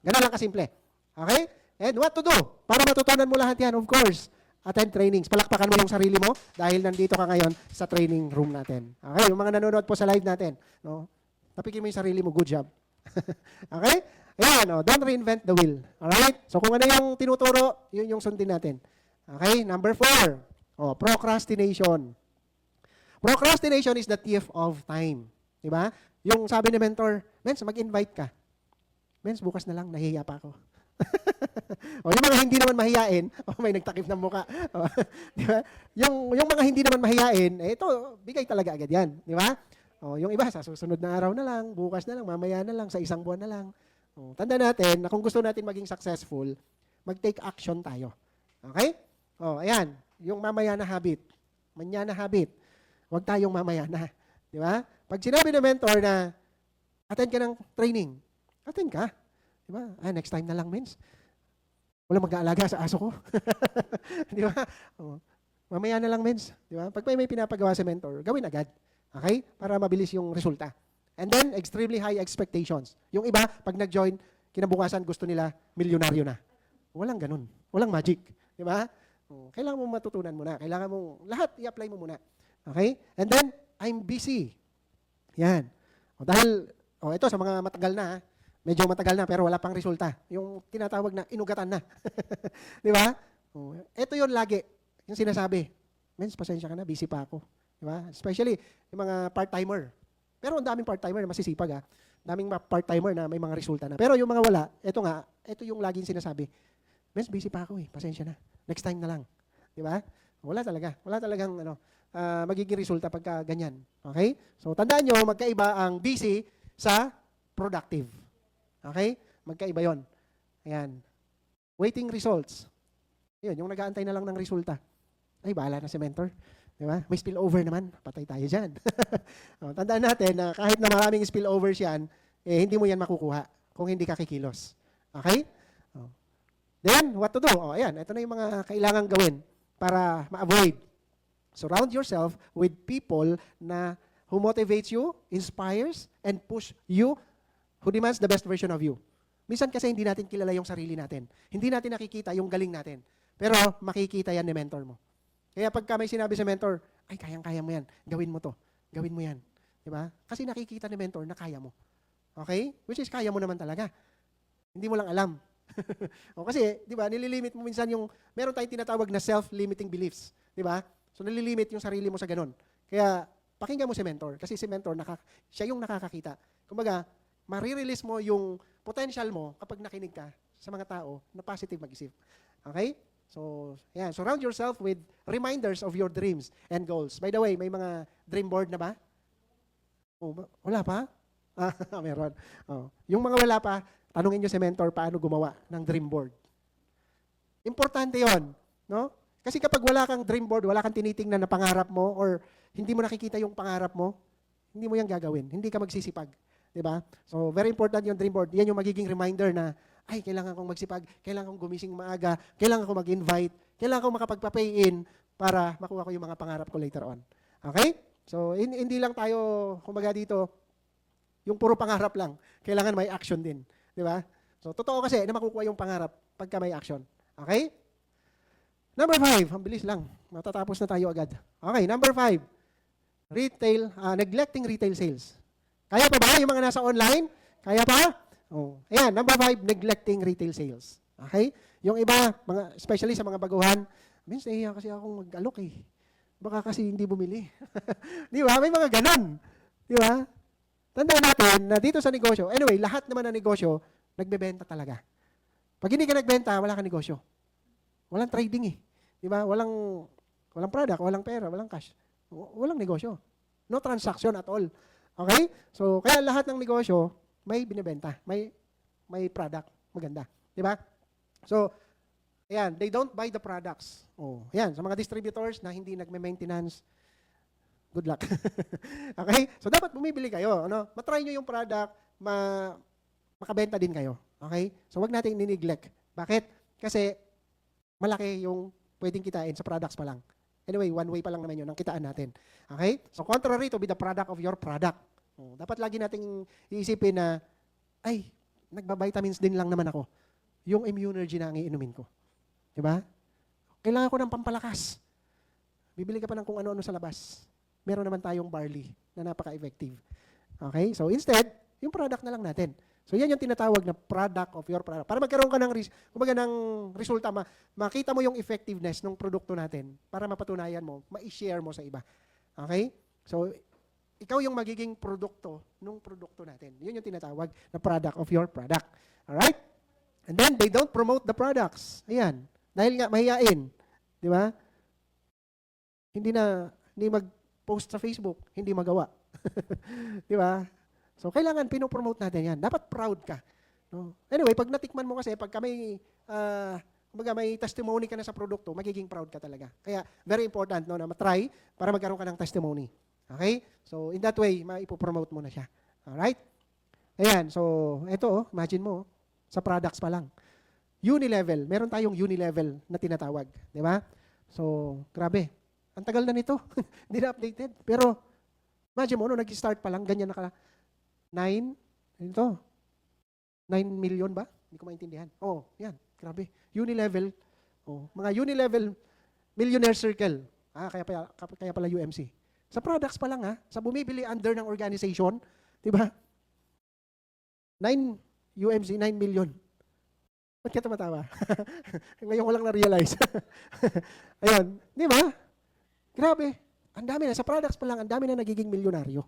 Ganun lang kasimple. Okay? And what to do? Para matutunan mo lahat yan, of course, attend trainings. Palakpakan mo yung sarili mo dahil nandito ka ngayon sa training room natin. Okay? Yung mga nanonood po sa live natin, no? Tapikin mo yung sarili mo. Good job. Okay? Ayan, don't reinvent the wheel. Alright? So, kung ano yung tinuturo, yun yung sundin natin. Okay? Number 4. Procrastination. Procrastination is the thief of time. Diba? Yung sabi ni mentor, Mens, mag-invite ka. Mens, bukas na lang, nahihiya pa ako. Yung mga hindi naman mahiyain, may nagtakip ng muka. Diba? Yung mga hindi naman mahiyain, ito, bigay talaga agad yan. Diba? Yung iba, sa susunod na araw na lang, bukas na lang, mamaya na lang, sa isang buwan na lang. Tanda natin na kung gusto natin maging successful, mag-take action tayo. Okay? Ayan, yung mamaya na habit. Manya na habit. Huwag tayong mamaya na. Di ba? Pag sinabi ng mentor na attend ka ng training, attend ka. Di ba? Next time na lang, mens. Wala mag-aalaga sa aso ko. Di ba? Mamaya na lang, mens. Di ba? Pag may pinapagawa sa mentor, gawin agad. Okay? Para mabilis yung resulta. And then, extremely high expectations. Yung iba, pag nag-join, kinabukasan gusto nila, milyonaryo na. Walang ganun. Walang magic. Di ba? Kailangan mo matutunan muna. Kailangan mo, lahat i-apply mo muna. Okay? And then, I'm busy. Yan. Dahil, ito sa mga matagal na, medyo matagal na, pero wala pang resulta. Yung tinatawag na, inugatan na. Di ba? Ito yun lagi. Yung sinasabi, Mens, pasensya ka na, busy pa ako. Di ba? Especially, yung mga part-timer. Pero ang daming part-timer na masisipag. Daming part-timer na may mga resulta na. Pero yung mga wala, ito yung laging sinasabi. Mas busy pa ako eh, pasensya na. Next time na lang. Di ba? Wala talaga. Wala talagang magiging resulta pagka ganyan. Okay? So tandaan nyo, magkaiba ang busy sa productive. Okay? Magkaiba yon. Ayan. Waiting results. Yun, yung nag-aantay na lang ng resulta. Ay, bahala na si mentor. Di ba? May spillover naman. Patay tayo dyan. Tandaan natin na kahit na maraming spillovers yan, hindi mo yan makukuha kung hindi ka kikilos. Okay? Then, what to do? Ayan, ito na yung mga kailangan gawin para ma-avoid. Surround yourself with people na who motivates you, inspires, and push you, who demands the best version of you. Minsan kasi hindi natin kilala yung sarili natin. Hindi natin nakikita yung galing natin. Pero makikita yan ni mentor mo. Kaya pagka may sinabi sa mentor, ay, kayang-kaya mo yan. Gawin mo to. Gawin mo yan. Diba? Kasi nakikita ni mentor na kaya mo. Okay? Which is, kaya mo naman talaga. Hindi mo lang alam. Kasi, di ba, nililimit mo minsan yung, meron tayong tinatawag na self-limiting beliefs. Di ba? So, nalilimit yung sarili mo sa ganun. Kaya, pakinggan mo si mentor. Kasi si mentor, siya yung nakakakita. Kumbaga, marirelease mo yung potential mo kapag nakinig ka sa mga tao na positive mag-isip. Okay? So, yan. Surround yourself with reminders of your dreams and goals. By the way, may mga dream board na ba? Wala pa? Meron. Yung mga wala pa, tanungin nyo si mentor paano gumawa ng dream board. Importante yon, no? Kasi kapag wala kang dream board, wala kang tinitingnan na pangarap mo or hindi mo nakikita yung pangarap mo, hindi mo yan gagawin. Hindi ka magsisipag. Diba? So, very important yung dream board. Yan yung magiging reminder na, ay, kailangan kong magsipag, kailangan kong gumising maaga, kailangan kong mag-invite, kailangan kong makapag-pay in para makuha ko yung mga pangarap ko later on. Okay? So, hindi lang tayo, kumbaga dito, yung puro pangarap lang. Kailangan may action din. Di ba? So, totoo kasi na makukuha yung pangarap pagka may action. Okay? Number 5, ang bilis lang. Matatapos na tayo agad. Okay, number 5, neglecting retail sales. Kaya pa ba yung mga nasa online? Kaya pa? Ayan, number 5, neglecting retail sales. Okay? Yung iba, especially sa mga baguhan, minsan nahiya kasi akong mag-alok eh. Baka kasi hindi bumili. Di ba? May mga ganon. Di ba? Tandaan natin na dito sa negosyo, anyway, lahat naman ng negosyo, nagbebenta talaga. Pag hindi ka nagbenta, wala kang negosyo. Walang trading eh. Di ba? Walang product, walang pera, walang cash. Walang negosyo. No transaction at all. Okay? So, kaya lahat ng negosyo, may binibenta. May product. Maganda. Di ba? So, ayan, they don't buy the products. Ayan, sa mga distributors na hindi nagme-maintenance, good luck. Okay? So, dapat bumibili kayo. Matry nyo yung product, makabenta din kayo. Okay? So, wag nating nineglect. Bakit? Kasi, malaki yung pwedeng kitain sa products pa lang. Anyway, one way pa lang naman yun ang kitaan natin. Okay? So, contrary to be the product of your product. Dapat lagi nating iisipin na, ay, nagba-vitamins din lang naman ako. Yung immunergy na ang iinumin ko. Diba? Kailangan ko ng pampalakas. Bibili ka pa ng kung ano-ano sa labas. Meron naman tayong barley na napaka-effective. Okay? So, instead, yung product na lang natin. So, yan yung tinatawag na product of your product. Para magkaroon ka ng resulta, makita mo yung effectiveness ng produkto natin para mapatunayan mo, ma-share mo sa iba. Okay? So, ikaw yung magiging produkto ng produkto natin. Yun yung tinatawag na product of your product. Alright? And then, they don't promote the products. Ayan. Dahil nga, mahiyain. Di ba? Hindi mag-post sa Facebook, hindi magawa. Di ba? So, kailangan pinopromote natin yan. Dapat proud ka. No? Anyway, pag natikman mo kasi, pagka may testimony ka na sa produkto, magiging proud ka talaga. Kaya, very important na matry para magkaroon ka ng testimony. Okay? So, in that way, maipopromote mo na siya. Alright? Ayan. So, ito, imagine mo, sa products pa lang. Unilevel. Meron tayong Unilevel na tinatawag. Di ba? So, grabe. Ang tagal na nito. Hindi na updated. Pero, imagine mo, nag-start pa lang, ganyan na 9 million ba? Hindi ko maintindihan. Yan. Grabe. Unilevel. Mga Unilevel Millionaire Circle. Kaya pala UMC. Sa products pa lang sa bumibili under ng organization, 'di ba? 9 UMC, 9 million. Ba't ka tumatawa? Ngayon ko lang na-realize. Ayun, 'di ba? Grabe. Ang dami na sa products pa lang, ang dami na nagiging milyonaryo.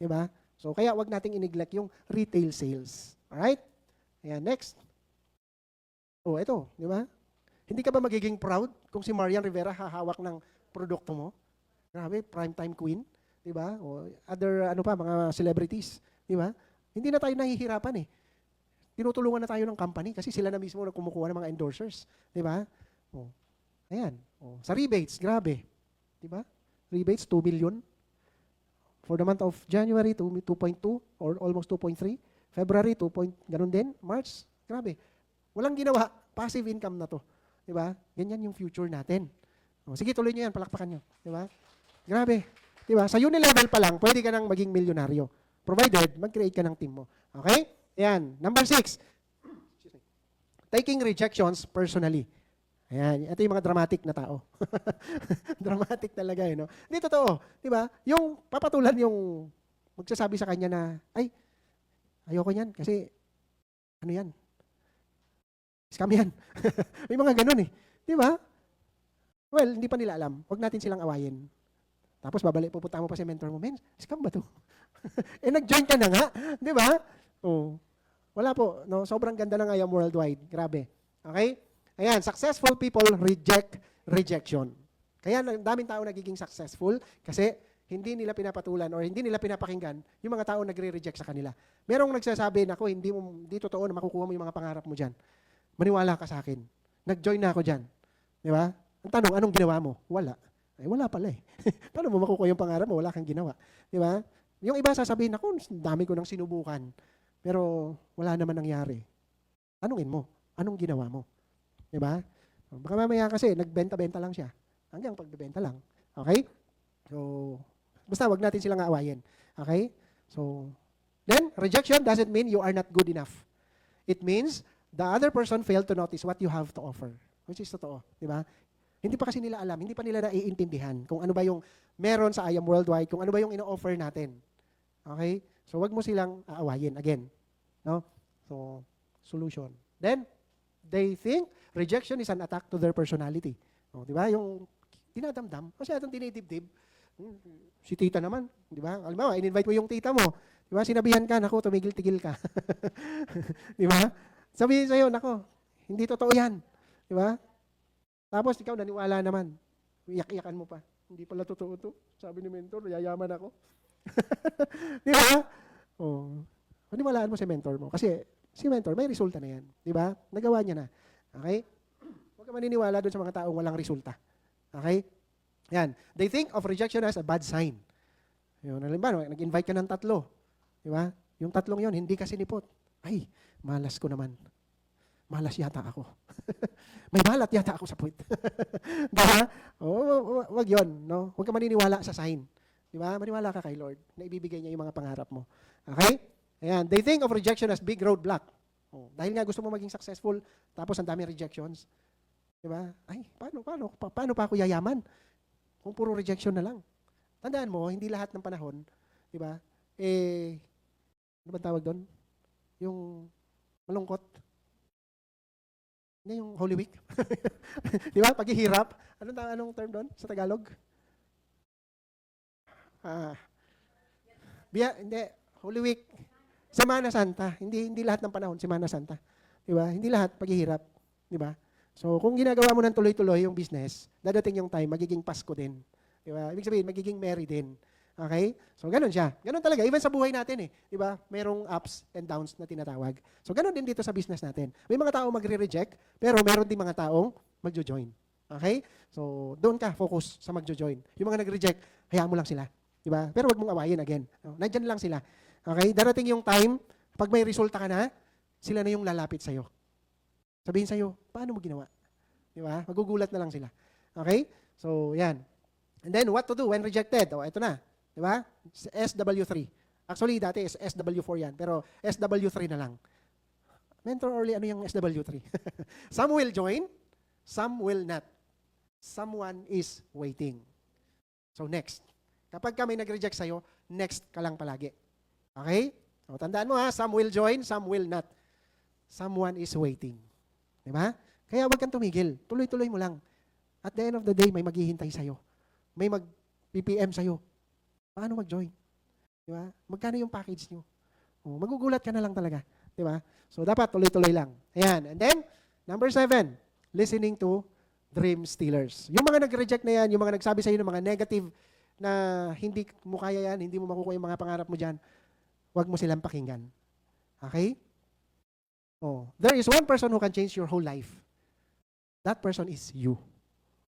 'Di ba? So, kaya wag nating i-neglect yung retail sales. Alright? Ayan, next. Oh, ito, di ba? Hindi ka ba magiging proud kung si Marian Rivera hahawak ng produkto mo? Grabe, primetime queen, di ba? O other, ano pa, mga celebrities, di ba? Hindi na tayo nahihirapan eh. Tinutulungan na tayo ng company kasi sila na mismo na kumukuha ng mga endorsers, di ba? Oh, ayan. Oh, sa rebates, grabe. Di ba? Rebates, 2 million. For the month of January, 2.2 or almost 2.3. February, 2 point, ganun din. March, grabe. Walang ginawa, passive income na to. Di ba? Ganyan yung future natin. O, sige, tuloy nyo yan, palakpakan nyo. Di ba? Grabe. Di ba? Sa Unilevel pa lang, pwede ka nang maging milyonaryo. Provided, mag-create ka ng team mo. Okay? Yan. Number 6. Taking rejections personally. Ayan, ito yung mga dramatic na tao. Dramatic talaga, no? Hindi totoo, 'di ba? Yung papatulan yung magsasabi sa kanya na, ay, ayoko niyan kasi ano 'yan? Scam 'yan. May mga ganun eh, 'di ba? Well, hindi pa nila alam. Huwag natin silang awayin. Tapos pupunta mo pa si mentor mo, men, scam ba 'to? Eh nag-join ka na nga, 'di ba? Oh. Wala po, no? Sobrang ganda ng I Am Worldwide. Grabe. Okay? Ayan, successful people reject rejection. Kaya daming tao nagiging successful kasi hindi nila pinapatulan or hindi nila pinapakinggan yung mga tao nagre-reject sa kanila. Merong nagsasabi, nako, hindi totoo na makukuha mo yung mga pangarap mo dyan. Maniwala ka sa akin. Nag-join na ako dyan. Di ba? Ang tanong, anong ginawa mo? Wala. Ay, wala pala eh. Paano mo makukuha yung pangarap mo? Wala kang ginawa. Di ba? Yung iba sasabihin, nako, dami ko nang sinubukan. Pero wala naman nangyari. Tanungin mo, anong ginawa mo? Diba? Baka mamaya kasi nagbenta-benta lang siya. Hanggang pagbebenta lang. Okay? So, basta wag natin silang aawayin. Okay? So, then, rejection doesn't mean you are not good enough. It means the other person failed to notice what you have to offer. Which is totoo. Diba? Hindi pa kasi nila alam, hindi pa nila naiintindihan kung ano ba yung meron sa I Am Worldwide, kung ano ba yung ino-offer natin. Okay? So, wag mo silang aawayin. Again. No? So, solution. Then, they think rejection is an attack to their personality. O, di ba? Yung dinadamdam, masyadong dinidibdib. Si tita naman, di ba? Alam mo, in-invite mo yung tita mo. Di ba? Sinabihan ka, nako, tumigil-tigil ka. Di ba? Sabihin sa'yo, nako, hindi totoo yan. Di ba? Tapos ikaw naniwala naman. Iyak-iyakan mo pa. Hindi pala totoo to. Sabi ni mentor, yayaman ako. Di ba? Oh. Paniwalaan mo si mentor mo. Kasi si mentor, may resulta na yan. Di ba? Nagawa niya na. Okay? Huwag ka maniniwala doon sa mga taong walang resulta. Okay? Yan. They think of rejection as a bad sign. Yun, halimbawa, nag-invite ka ng 3. Di ba? Yung 3 yon hindi ka sinipot. Ay, malas ko naman. Malas yata ako. May balat yata ako sa puwit. Di ba? Wag yon, no? Huwag ka maniniwala sa sign. Di ba? Maniwala ka kay Lord na ibibigay niya yung mga pangarap mo. Okay? Ayan. They think of rejection as big roadblock. Oh, dahil nga gusto mo maging successful, tapos ang daming rejections. Di ba? Ay, paano pa ako yayaman? Kung puro rejection na lang. Tandaan mo, hindi lahat ng panahon, di ba? Ano ba tawag doon? Yung malungkot. Hindi yung Holy Week. Di ba? Paghihirap. Anong term doon sa Tagalog? Hindi. Holy Week. Semana Santa. Hindi lahat ng panahon, Semana Santa. Di ba? Hindi lahat paghihirap. Di ba? So, kung ginagawa mo ng tuloy-tuloy yung business, dadating yung time, magiging Pasko din. Di ba? Ibig sabihin, magiging merry din. Okay? So, ganun siya. Ganun talaga. Even sa buhay natin eh. Di ba? Merong ups and downs na tinatawag. So, ganun din dito sa business natin. May mga taong magre-reject, pero meron din mga taong magjo-join. Okay? So, doon ka, focus sa magjo-join. Yung mga nag-reject, hayaan mo lang sila. Di ba? Pero wag mong awayin again. Nandyan lang sila. Okay? Darating yung time, pag may resulta ka na, sila na yung lalapit sa'yo. Sabihin sa'yo, paano mo ginawa? Di ba? Magugulat na lang sila. Okay? So, yan. And then, what to do when rejected? O, ito na. Di ba? SW3. Actually, dati is SW4 yan. Pero SW3 na lang. Mentor early, ano yung SW3? Some will join, some will not. Someone is waiting. So, next. Kapag ka may nag-reject sa'yo, next ka lang palagi. Okay? O, tandaan mo ha, some will join, some will not. Someone is waiting. Diba? Kaya huwag kang tumigil. Tuloy-tuloy mo lang. At the end of the day, may maghihintay sa'yo. May mag-PPM sa'yo. Paano mag-join? Di ba? Magkano yung package nyo? Magugulat ka na lang talaga. Di ba? So, dapat tuloy-tuloy lang. Ayan. And then, number 7, listening to dream stealers. Yung mga nag-reject na yan, yung mga nagsabi sa iyo ng mga negative na hindi mo kaya yan, hindi mo makukuha yung mga pangarap mo dyan, huwag mo silang pakinggan. Okay? There is one person who can change your whole life. That person is you.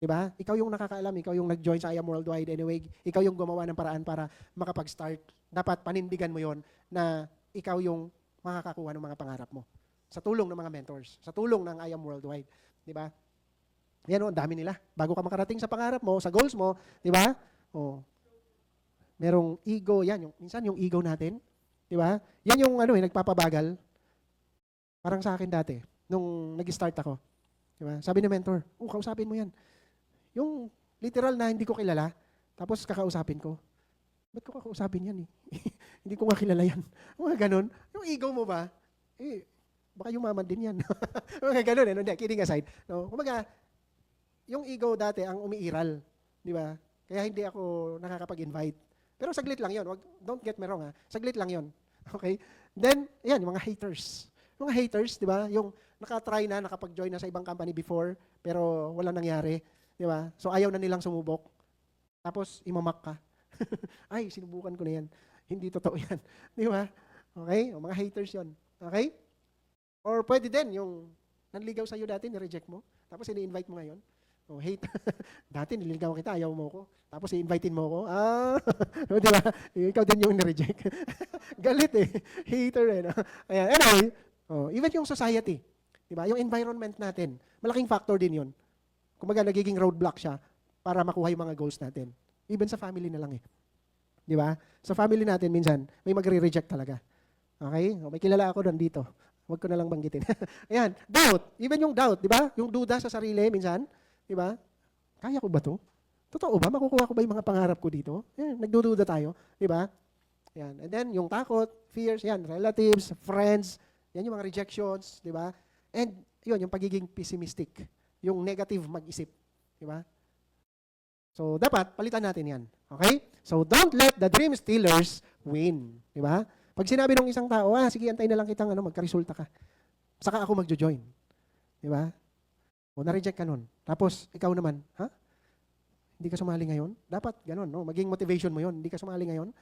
Diba? Ikaw yung nakakaalam, ikaw yung nag-join sa I Am Worldwide anyway, ikaw yung gumawa ng paraan para makapag-start. Dapat panindigan mo yon na ikaw yung makakakuha ng mga pangarap mo. Sa tulong ng mga mentors, sa tulong ng I Am Worldwide. Diba? Yan o, ang dami nila. Bago ka makarating sa pangarap mo, sa goals mo, diba? Merong ego, yan. Minsan yung ego natin, diba? Yan yung nagpapabagal. Parang sa akin dati, nung nag-start ako. Diba? Sabi ni mentor, kausapin mo yan. Yung literal na hindi ko kilala, tapos kakausapin ko. Ba't ko kakausapin yan eh? Hindi ko nga kilala yan. Mga ganun. Yung ego mo ba? Baka yumaman din yan. Mga ganun eh. No? Kidding aside. No? Kumaga, yung ego dati ang umiiral. Di ba? Kaya hindi ako nakakapag-invite. Pero saglit lang yun. Don't get me wrong ha. Saglit lang yun. Okay? Then, yan, yung mga haters. Yung mga haters, di ba? Yung nakatry na, nakapag-join na sa ibang company before, pero wala nangyari. Di ba? So, ayaw na nilang sumubok. Tapos, imamak ka. Ay, sinubukan ko na yan. Hindi totoo yan. Di ba? Okay? O, mga haters yon. Okay? Or pwede din, yung nanligaw sa'yo dati, ni-reject mo. Tapos, ini-invite mo ngayon. Hate. Dati, nililigaw kita, ayaw mo ko. Tapos, i-invitein mo ko. Di ba? Ikaw din yung ni-reject. Galit eh. Hater eh. No? Ayan. Anyway, even yung society. Di ba? Yung environment natin, malaking factor din yun. Kumbaga, nagiging roadblock siya para makuha yung mga goals natin. Even sa family na lang eh. Di ba? Sa family natin, minsan, may magre-reject talaga. Okay? May kilala ako doon dito. Huwag ko na lang banggitin. Ayan, doubt. Even yung doubt, di ba? Yung duda sa sarili, minsan, di ba? Kaya ko ba to? Totoo ba? Makukuha ko ba yung mga pangarap ko dito? Yan, nagdududa tayo. Di ba? Yan. And then, yung takot, fears, yan, relatives, friends, yan yung mga rejections, di ba? And, yun, yung pagiging pessimistic. Yung negative mag-isip. Di ba? So, dapat, palitan natin yan. Okay? So, don't let the dream stealers win. Di ba? Pag sinabi ng isang tao, sige, antay na lang kitang magkaresulta ka. Saka ako magjo-join. Di ba? Na-reject ka nun. Tapos, ikaw naman, hindi ka sumali ngayon? Dapat, ganun, no? Maging motivation mo yon. Hindi ka sumali ngayon,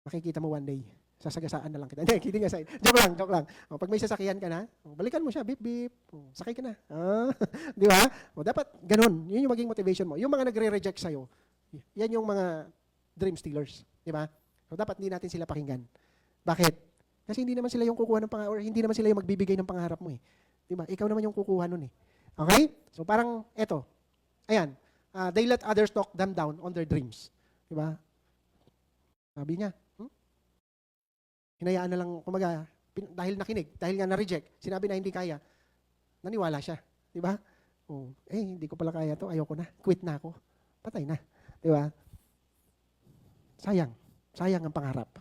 makikita mo one day. Sasagasaan na lang kita. Hindi, kidding aside. Joke lang. Pag may sasakyan ka na, balikan mo siya, beep, beep. Sakay ka na. Di ba? Dapat, ganun. Yun yung maging motivation mo. Yung mga nagre-reject sa'yo, yan yung mga dream stealers. Di ba? So, dapat hindi natin sila pakinggan. Bakit? Kasi hindi naman sila yung kukuha ng pangarap, or hindi naman sila yung magbibigay ng pangarap mo eh. Di ba? Ikaw naman yung kukuha nun eh. Okay? So, parang, eto. Ayan. They let others talk them down on their dreams. Di ba? Sabi niya, hinayaan na lang, kumaga, dahil nakinig, dahil nga na-reject, sinabi na hindi kaya, naniwala siya. Di ba? Hindi ko pala kaya to, ayoko na, quit na ako, patay na. Di ba? Sayang ang pangarap.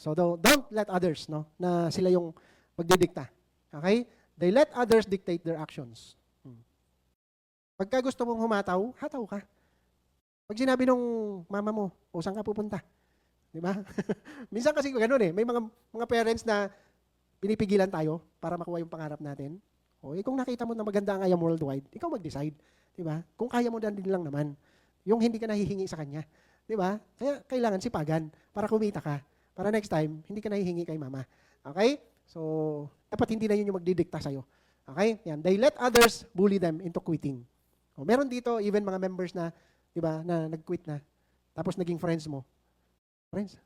So don't let others, no, na sila yung magdidikta. Okay? They let others dictate their actions. Pagka gusto mong humataw, hataw ka. Pag sinabi nung mama mo, saan ka pupunta? Di ba? Minsan kasi gano'n eh. May mga parents na pinipigilan tayo para makuha yung pangarap natin. Kung nakita mo na maganda ang I Am Worldwide, ikaw mag-decide. Di ba? Kung kaya mo din lang naman. Yung hindi ka nahihingi sa kanya. Di ba? Kaya kailangan sipagan para kumita ka. Para next time, hindi ka nahihingi kay mama. Okay? So, dapat hindi na yun yung magdidikta sa'yo. Okay? Yan. They let others bully them into quitting. Meron dito, even mga members na, di ba, na nag-quit na. Tapos naging friends mo. Friends,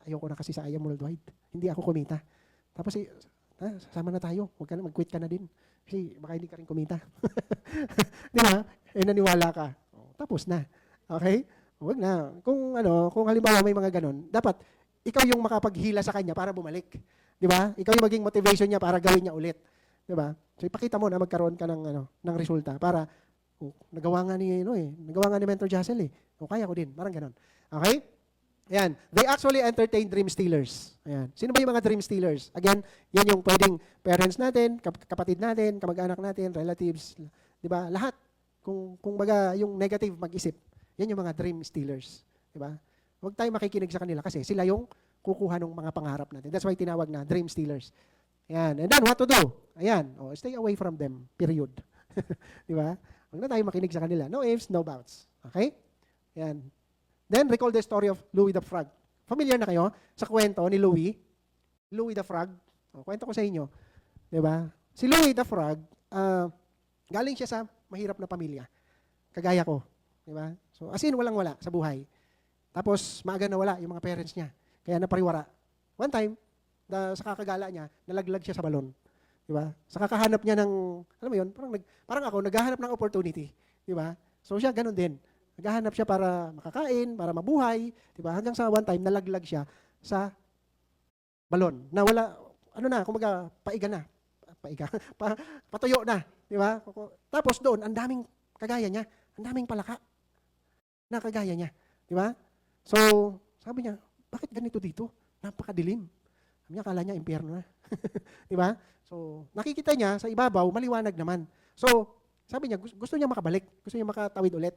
ayoko na kasi sa I Am Worldwide. Hindi ako kumita. Tapos, sasama na tayo. Huwag ka na, mag-quit ka na din. Kasi baka hindi ka rin kumita. Di ba? Naniwala ka. Tapos na. Okay? Huwag na. Kung halimbawa may mga ganun, dapat ikaw yung makapaghila sa kanya para bumalik. Di ba? Ikaw yung maging motivation niya para gawin niya ulit. Di ba? So ipakita mo na magkaroon ka ng resulta para nagawa nga ni Mentor Jassel eh. Kaya ko din. Parang ganun. Okay? Ayan. They actually entertain dream stealers. Ayan. Sino ba yung mga dream stealers? Again, yan yung pwedeng parents natin, kapatid natin, kamag-anak natin, relatives. Di ba? Lahat. Kung baga yung negative mag-isip, yan yung mga dream stealers. Di ba? Huwag tayo makikinig sa kanila kasi sila yung kukuha ng mga pangarap natin. That's why tinawag na dream stealers. Ayan. And then, what to do? Ayan. Stay away from them. Period. Di ba? Huwag na tayo makinig sa kanila. No ifs, no buts. Okay? Ayan. Then, recall the story of Louis the Frog. Familiar na kayo sa kwento ni Louis? Louis the Frog. Kwento ko sa inyo. Di ba? Si Louis the Frog, galing siya sa mahirap na pamilya. Kagaya ko. Di ba? So, as in, walang-wala sa buhay. Tapos, maaga nawala yung mga parents niya. Kaya napariwara. One time, sa kakagala niya, nalaglag siya sa balon. Di ba? Sa kakahanap niya ng, alam mo yun, parang ako, naghahanap ng opportunity. Di ba? So, siya ganun din. Naghahanap siya para makakain, para mabuhay. Di ba? Hanggang sa one time, nalaglag siya sa balon. Na wala, kumaga, paiga na. Patuyo na. Di ba? Tapos doon, ang daming kagaya niya. Ang daming palaka na kagaya niya. Di ba? So, sabi niya, bakit ganito dito? Napakadilim. Sabi niya, akala niya, impyerno na. Di ba? So, nakikita niya sa ibabaw, maliwanag naman. So, sabi niya, gusto niya makabalik. Gusto niya makatawid ulit.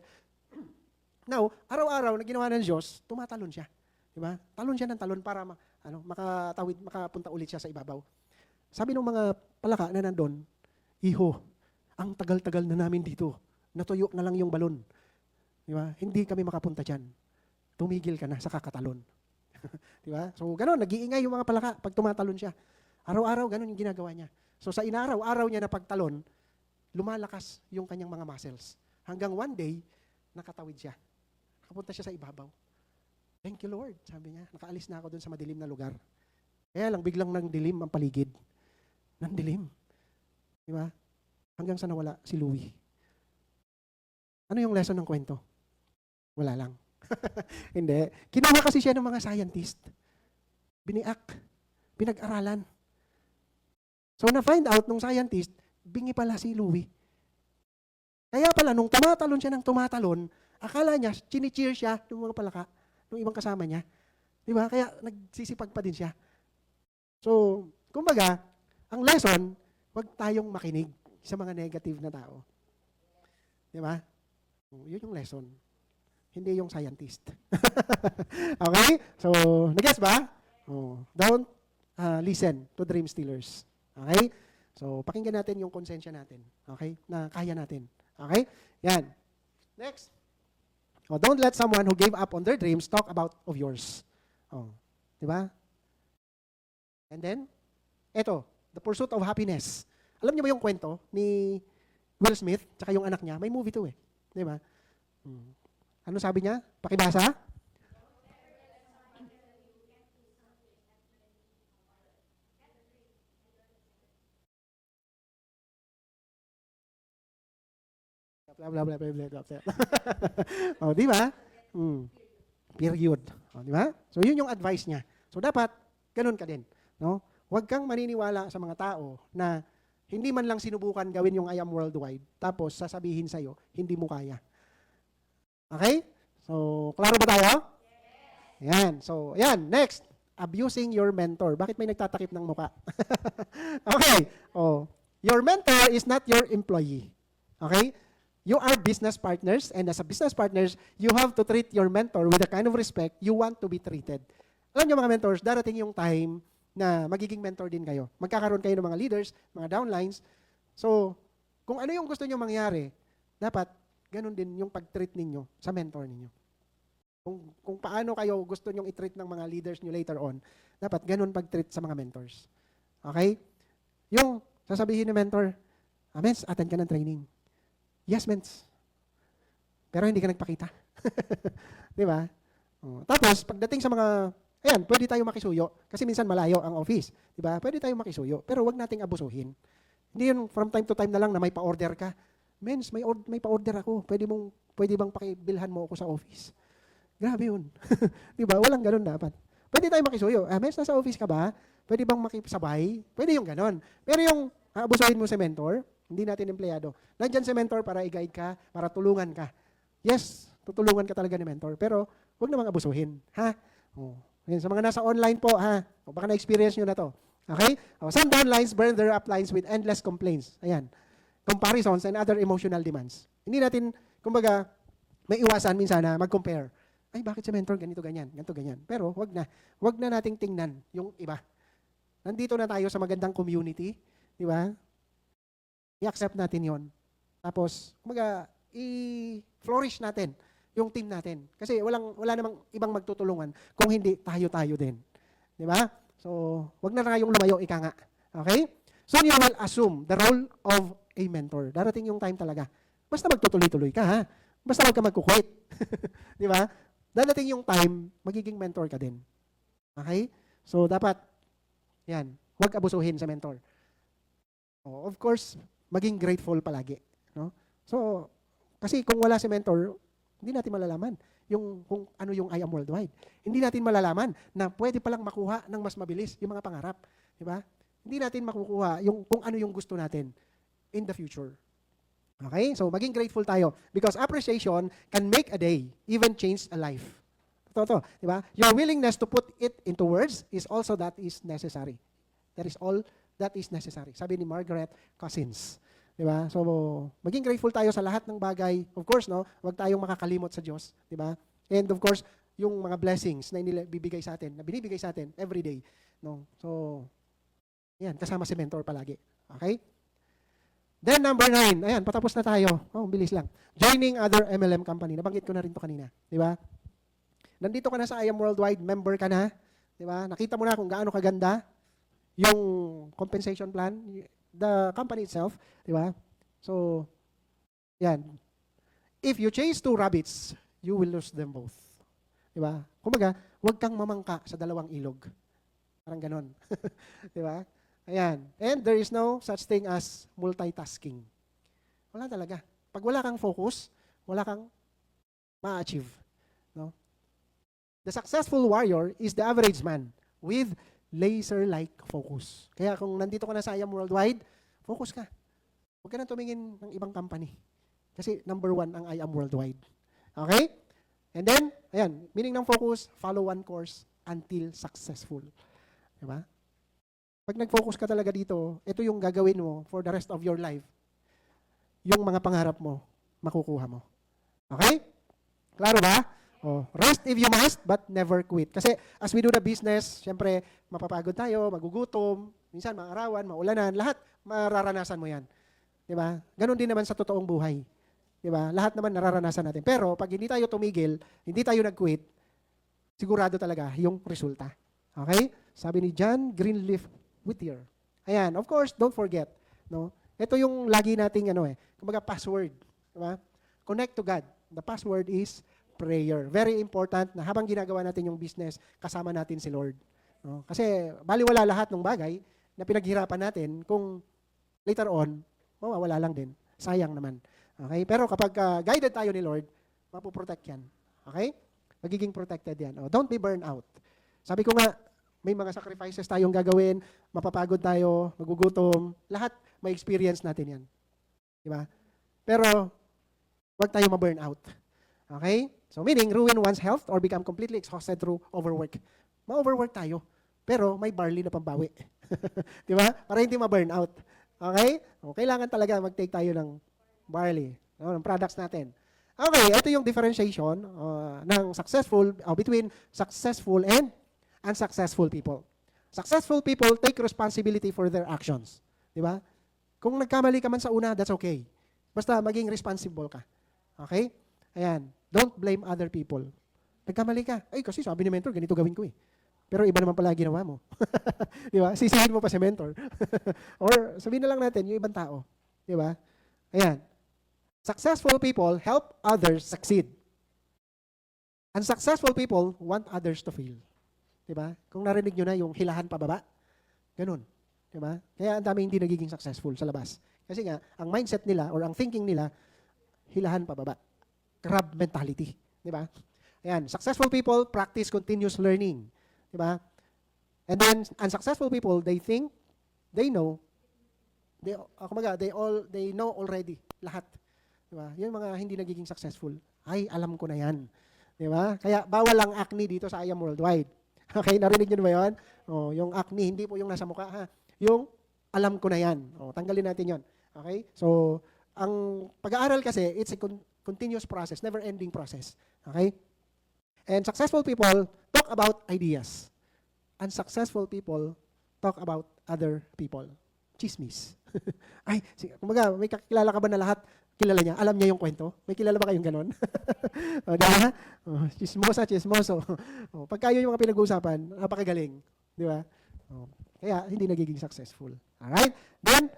Now, araw-araw na ginawa ng Diyos, tumatalon siya. Di ba? Talon siya ng talon para makatawid, makapunta ulit siya sa ibabaw. Sabi ng mga palaka na nandun, Iho, ang tagal-tagal na namin dito. Natuyo na lang yung balon. Di ba? Hindi kami makapunta dyan. Tumigil ka na sa kakatalon. Di ba? So, gano'n, nag-iingay yung mga palaka pag tumatalon siya. Araw-araw, gano'n yung ginagawa niya. So, sa inaraw-araw niya na pagtalon, lumalakas yung kanyang mga muscles. Hanggang one day, nakatawid siya. Nakapunta siya sa ibabaw. Thank you, Lord. Sabi niya, nakaalis na ako dun sa madilim na lugar. Kaya lang, biglang nang dilim ang paligid. Nang dilim. Di ba? Hanggang sa nawala si Louis. Ano yung lesson ng kwento? Wala lang. Hindi. Kinuha kasi siya ng mga scientist. Biniak. Pinag-aralan. So, na-find out nung scientist, bingi pala si Louis. Kaya pala, nung tumatalon siya ng tumatalon, akala niya, chini-cheer siya ng mga palaka, ng ibang kasama niya. Di ba? Kaya nagsisipag pa din siya. So, kumbaga, ang lesson, huwag tayong makinig sa mga negative na tao. Di ba? Yun yung lesson. Hindi yung scientist. Okay? So, nag-guess ba? Don't listen to dream stealers. Okay? So, pakinggan natin yung konsensya natin. Okay? Na kaya natin. Okay? Yan. Next. Don't let someone who gave up on their dreams talk about of yours. Di ba? And then, eto, The Pursuit of Happiness. Alam niyo ba yung kwento ni Will Smith tsaka yung anak niya? May movie to eh. Di ba? Ano sabi niya? Pakibasa? Blah, blah, blah, blah, blah, blah. Di ba? Period. Di ba? So, yun yung advice niya. So, dapat, ganun ka din. No? Huwag kang maniniwala sa mga tao na hindi man lang sinubukan gawin yung I am worldwide, tapos sasabihin sa'yo, hindi mo kaya. Okay? So, klaro ba tayo? Yan. So, yan. Next. Abusing your mentor. Bakit may nagtatakip ng muka? Okay. Your mentor is not your employee. Okay? You are business partners, and as a business partners, you have to treat your mentor with the kind of respect you want to be treated. Alam niyo mga mentors, darating yung time na magiging mentor din kayo. Magkakaroon kayo ng mga leaders, mga downlines. So, kung ano yung gusto niyo mangyari, dapat ganun din yung pag-treat ninyo sa mentor ninyo. Kung paano kayo gusto nyong i-treat ng mga leaders nyo later on, dapat ganun pag-treat sa mga mentors. Okay? Yung sasabihin ng mentor, Mens, attend ka ng training. Yes, Mens. Pero hindi ka nagpakita. Di ba? Tapos, pagdating sa mga, ayan, pwede tayo makisuyo. Kasi minsan malayo ang office. Di ba? Pwede tayo makisuyo. Pero wag nating abusuhin. Hindi yun from time to time na lang na may pa-order ka. Mens, may pa-order ako. Pwede bang pakibilhan mo ako sa office? Grabe yun. Di ba? Walang ganun dapat. Pwede tayo makisuyo. Mens, nasa office ka ba? Pwede bang makisabay? Pwede yung ganun. Pero yung abusuhin mo si mentor, hindi natin empleyado. Nandyan si mentor para i-guide ka, para tulungan ka. Yes, tutulungan ka talaga ni mentor. Pero huwag namang abusuhin. Ha? Yan, sa mga nasa online po, ha? Baka na-experience nyo na to. Okay? Some downlines burn their uplines with endless complaints. Ayan. Comparisons and other emotional demands. Hindi natin, kumbaga, may iwasan minsan na mag-compare. ay bakit si mentor ganito, ganyan, ganito, ganyan. Pero wag na nating tingnan yung iba. Nandito na tayo sa magandang community, di ba? I-accept natin yon. Tapos, i-flourish natin yung team natin. Kasi wala namang ibang magtutulungan kung hindi tayo din. Di ba? So, wag na tayong lumayo, ika nga. Okay? Soon you will assume the role of a mentor. Darating yung time talaga. Basta magtutuloy-tuloy ka, ha? Basta wag ka magkukwit. Di ba? Dadating yung time, magiging mentor ka din. Okay? So, dapat, yan, wag abusuhin sa mentor. Of course, maging grateful palagi. No? So, kasi kung wala si mentor, hindi natin malalaman kung ano yung I Am Worldwide. Hindi natin malalaman na pwede palang makuha ng mas mabilis yung mga pangarap. Di ba? Hindi natin makukuha kung ano yung gusto natin in the future. Okay? So, maging grateful tayo because appreciation can make a day, even change a life. Totoo, di ba? Your willingness to put it into words is also that is necessary. That is all that is necessary. Sabi ni Margaret Cousins. Di ba? So, maging grateful tayo sa lahat ng bagay. Of course, no? Huwag tayong makakalimot sa Diyos. Di ba? And of course, yung mga blessings na binibigay sa atin every day. No? So, yan, kasama si mentor palagi. Okay? Then number 9, ayan, patapos na tayo. Bilis lang. Joining other MLM company. Nabanggit ko na rin to kanina. Di ba? Nandito ka na sa I Am Worldwide, member ka na. Di ba? Nakita mo na kung gaano kaganda yung compensation plan, the company itself. Di ba? So, yan. If you chase 2 rabbits, you will lose them both. Di ba? Kumbaga, huwag kang mamangka sa dalawang ilog. Parang ganon. Di ba? Ayan. And there is no such thing as multitasking. Wala talaga. Pag wala kang focus, wala kang ma-achieve. No? The successful warrior is the average man with laser-like focus. Kaya kung nandito ka na sa I Am Worldwide, focus ka. Huwag ka na tumingin ng ibang company. Kasi number 1 ang I Am Worldwide. Okay? And then, ayan, meaning ng focus, follow one course until successful. Diba? Pag nag-focus ka talaga dito, ito yung gagawin mo for the rest of your life. Yung mga pangarap mo, makukuha mo. Okay? Klaro ba? Rest if you must, but never quit. Kasi as we do the business, syempre, mapapagod tayo, magugutom, minsan maarawan, maulanan, lahat mararanasan mo yan. Diba? Ganon din naman sa totoong buhay. Diba? Lahat naman nararanasan natin. Pero pag hindi tayo tumigil, hindi tayo nag-quit, sigurado talaga yung resulta. Okay? Sabi ni John Greenleaf Whittier. Ayan, of course, don't forget. No? Ito yung lagi nating kumbaga password. Diba? Connect to God. The password is prayer. Very important na habang ginagawa natin yung business, kasama natin si Lord. No? Kasi baliwala lahat ng bagay na pinaghirapan natin kung later on, mawawala lang din. Sayang naman. Okay? Pero kapag guided tayo ni Lord, mapuprotect yan. Okay? Magiging protected yan. Don't be burned out. Sabi ko nga, may mga sacrifices tayong gagawin, mapapagod tayo, magugutom, lahat may experience natin yan. Di ba? Pero, huwag tayo ma-burn out. Okay? So meaning, ruin one's health or become completely exhausted through overwork. Ma-overwork tayo, pero may barley na pambawi. Di ba? Para hindi ma-burn out. Okay? Kailangan talaga mag-take tayo ng barley, ng products natin. Okay, ito yung differentiation ng between successful and unsuccessful people. Successful people take responsibility for their actions. Di ba? Kung nagkamali ka man sa una, that's okay. Basta maging responsible ka. Okay? Ayan. Don't blame other people. Nagkamali ka. Ay, kasi sabi ni mentor, ganito gawin ko eh. Pero iba naman pala ginawa mo. Di ba? Sisihin mo pa si mentor. Or sabihin na lang natin, yung ibang tao. Di ba? Ayan. Successful people help others succeed. Unsuccessful people want others to fail. Diba? Kung narinig nyo na yung hilahan pababa, ganun. Diba? Kaya ang dami hindi nagiging successful sa labas. Kasi nga, ang mindset nila or ang thinking nila, hilahan pababa. Crab mentality. Diba? Ayan, successful people practice continuous learning. Diba? And then, unsuccessful people, they think, they know, they know already, lahat. Diba? Yung mga hindi nagiging successful, ay, alam ko na yan. Diba? Kaya, bawal ang acne dito sa I Am Worldwide. Okay, narinig nyo na ba yun? Yung acne, hindi po yung nasa mukha, ha? Yung alam ko na yan. Tanggalin natin yon. Okay? So, ang pag-aaral kasi, it's a continuous process, never-ending process. Okay? And successful people talk about ideas. Unsuccessful people talk about other people. Chismis. Ay, kumbaga, may kakilala ka ba na lahat kilala niya? Alam niya yung kwento? May kilala ba kayong ganon? O, diba? O, chismosa, chismoso. O, pag kayo yung mga pinag-uusapan, napakagaling. Di ba? O, kaya, hindi nagiging successful. Alright? Then,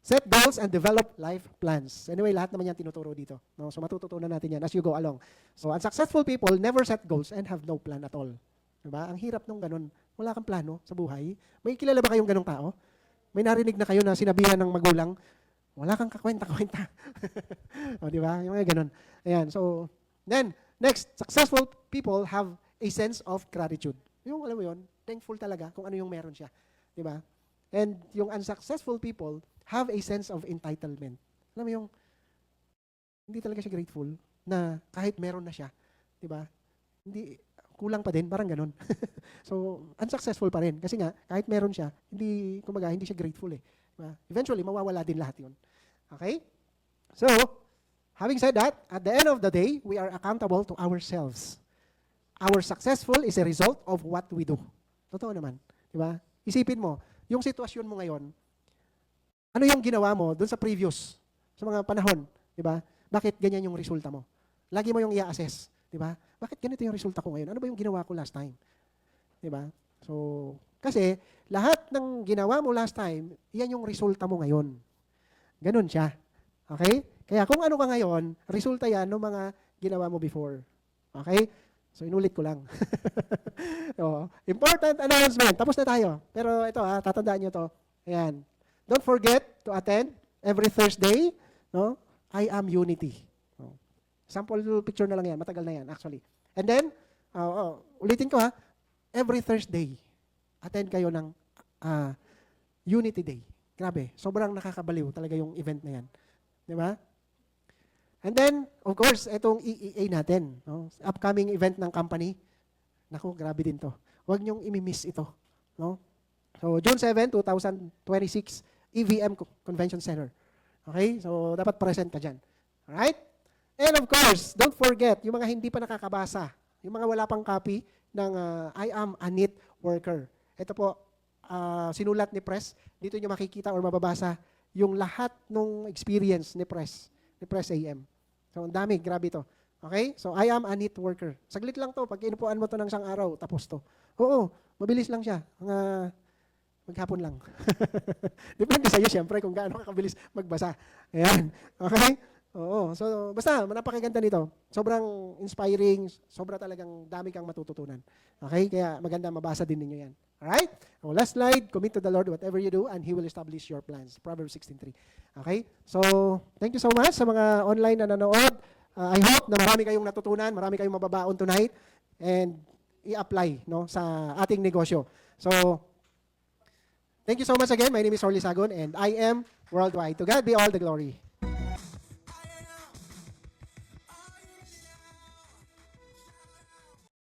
set goals and develop life plans. Anyway, lahat naman yan tinuturo dito. No? So, matututunan natin yan as you go along. So, unsuccessful people never set goals and have no plan at all. Diba? Ang hirap nung ganun. Wala kang plano sa buhay. May kilala ba kayong ganong tao? May narinig na kayo na sinabihan ng magulang, wala kang kakwenta-kwenta. O, di ba? Yung mga ganun. Ayan. So, then, next, successful people have a sense of gratitude. Yung, alam mo yun, thankful talaga kung ano yung meron siya. Di ba? And yung unsuccessful people have a sense of entitlement. Alam mo yung, hindi talaga siya grateful na kahit meron na siya. Di ba? Hindi, kulang pa din, parang ganun. So, unsuccessful pa rin. Kasi nga, kahit meron siya, hindi, kumbaga, hindi siya grateful eh. Diba? Eventually, mawawala din lahat yun. Okay? So, having said that, at the end of the day, we are accountable to ourselves. Our successful is a result of what we do. Totoo naman. Diba? Isipin mo, yung sitwasyon mo ngayon, ano yung ginawa mo dun sa previous, sa mga panahon, diba? Bakit ganyan yung resulta mo? Lagi mo yung i-assess. Diba? Bakit ganito yung resulta ko ngayon? Ano ba yung ginawa ko last time? Diba? So, kasi lahat ng ginawa mo last time, yan yung resulta mo ngayon. Ganun siya. Okay? Kaya kung ano ka ngayon, resulta yan ng mga ginawa mo before. Okay? So, inulit ko lang. So, important announcement. Tapos na tayo. Pero ito tatandaan nyo to. Ayan. Don't forget to attend every Thursday. No? I am unity. Sample picture na lang yan. Matagal na yan, actually. And then, ulitin ko every Thursday, attend kayo ng Unity Day. Grabe, sobrang nakakabaliw talaga yung event na yan. Di ba? And then, of course, itong EEA natin, no? Upcoming event ng company. Naku, grabe din to. Huwag niyong imimiss ito. No? So, June 7, 2026, EVM Convention Center. Okay? So, dapat present ka dyan. Alright? And of course, don't forget, yung mga hindi pa nakakabasa, yung mga wala pang copy ng I am a NEET worker. Ito po, sinulat ni Press. Dito nyo makikita or mababasa yung lahat ng experience ni Press AM. So, ang dami, grabe to. Okay? So, I am a NEET worker. Saglit lang to. Pag inupuan mo to ng isang araw, tapos to. Oo, mabilis lang siya. Maghapon lang. Depende sa'yo, siyempre, kung gaano kakabilis magbasa. Ayan. Okay? Oo. So, basta, napakaganda nito. Sobrang inspiring, sobra talagang dami kang matututunan. Okay? Kaya maganda mabasa din ninyo yan. Alright? So, last slide, commit to the Lord whatever you do and He will establish your plans. Proverbs 16:3. Okay? So, thank you so much sa mga online na nanood. I hope na marami kayong natutunan, marami kayong mababaon tonight and i-apply sa ating negosyo. So, thank you so much again. My name is Orly Sagon and I am Worldwide. To God be all the glory.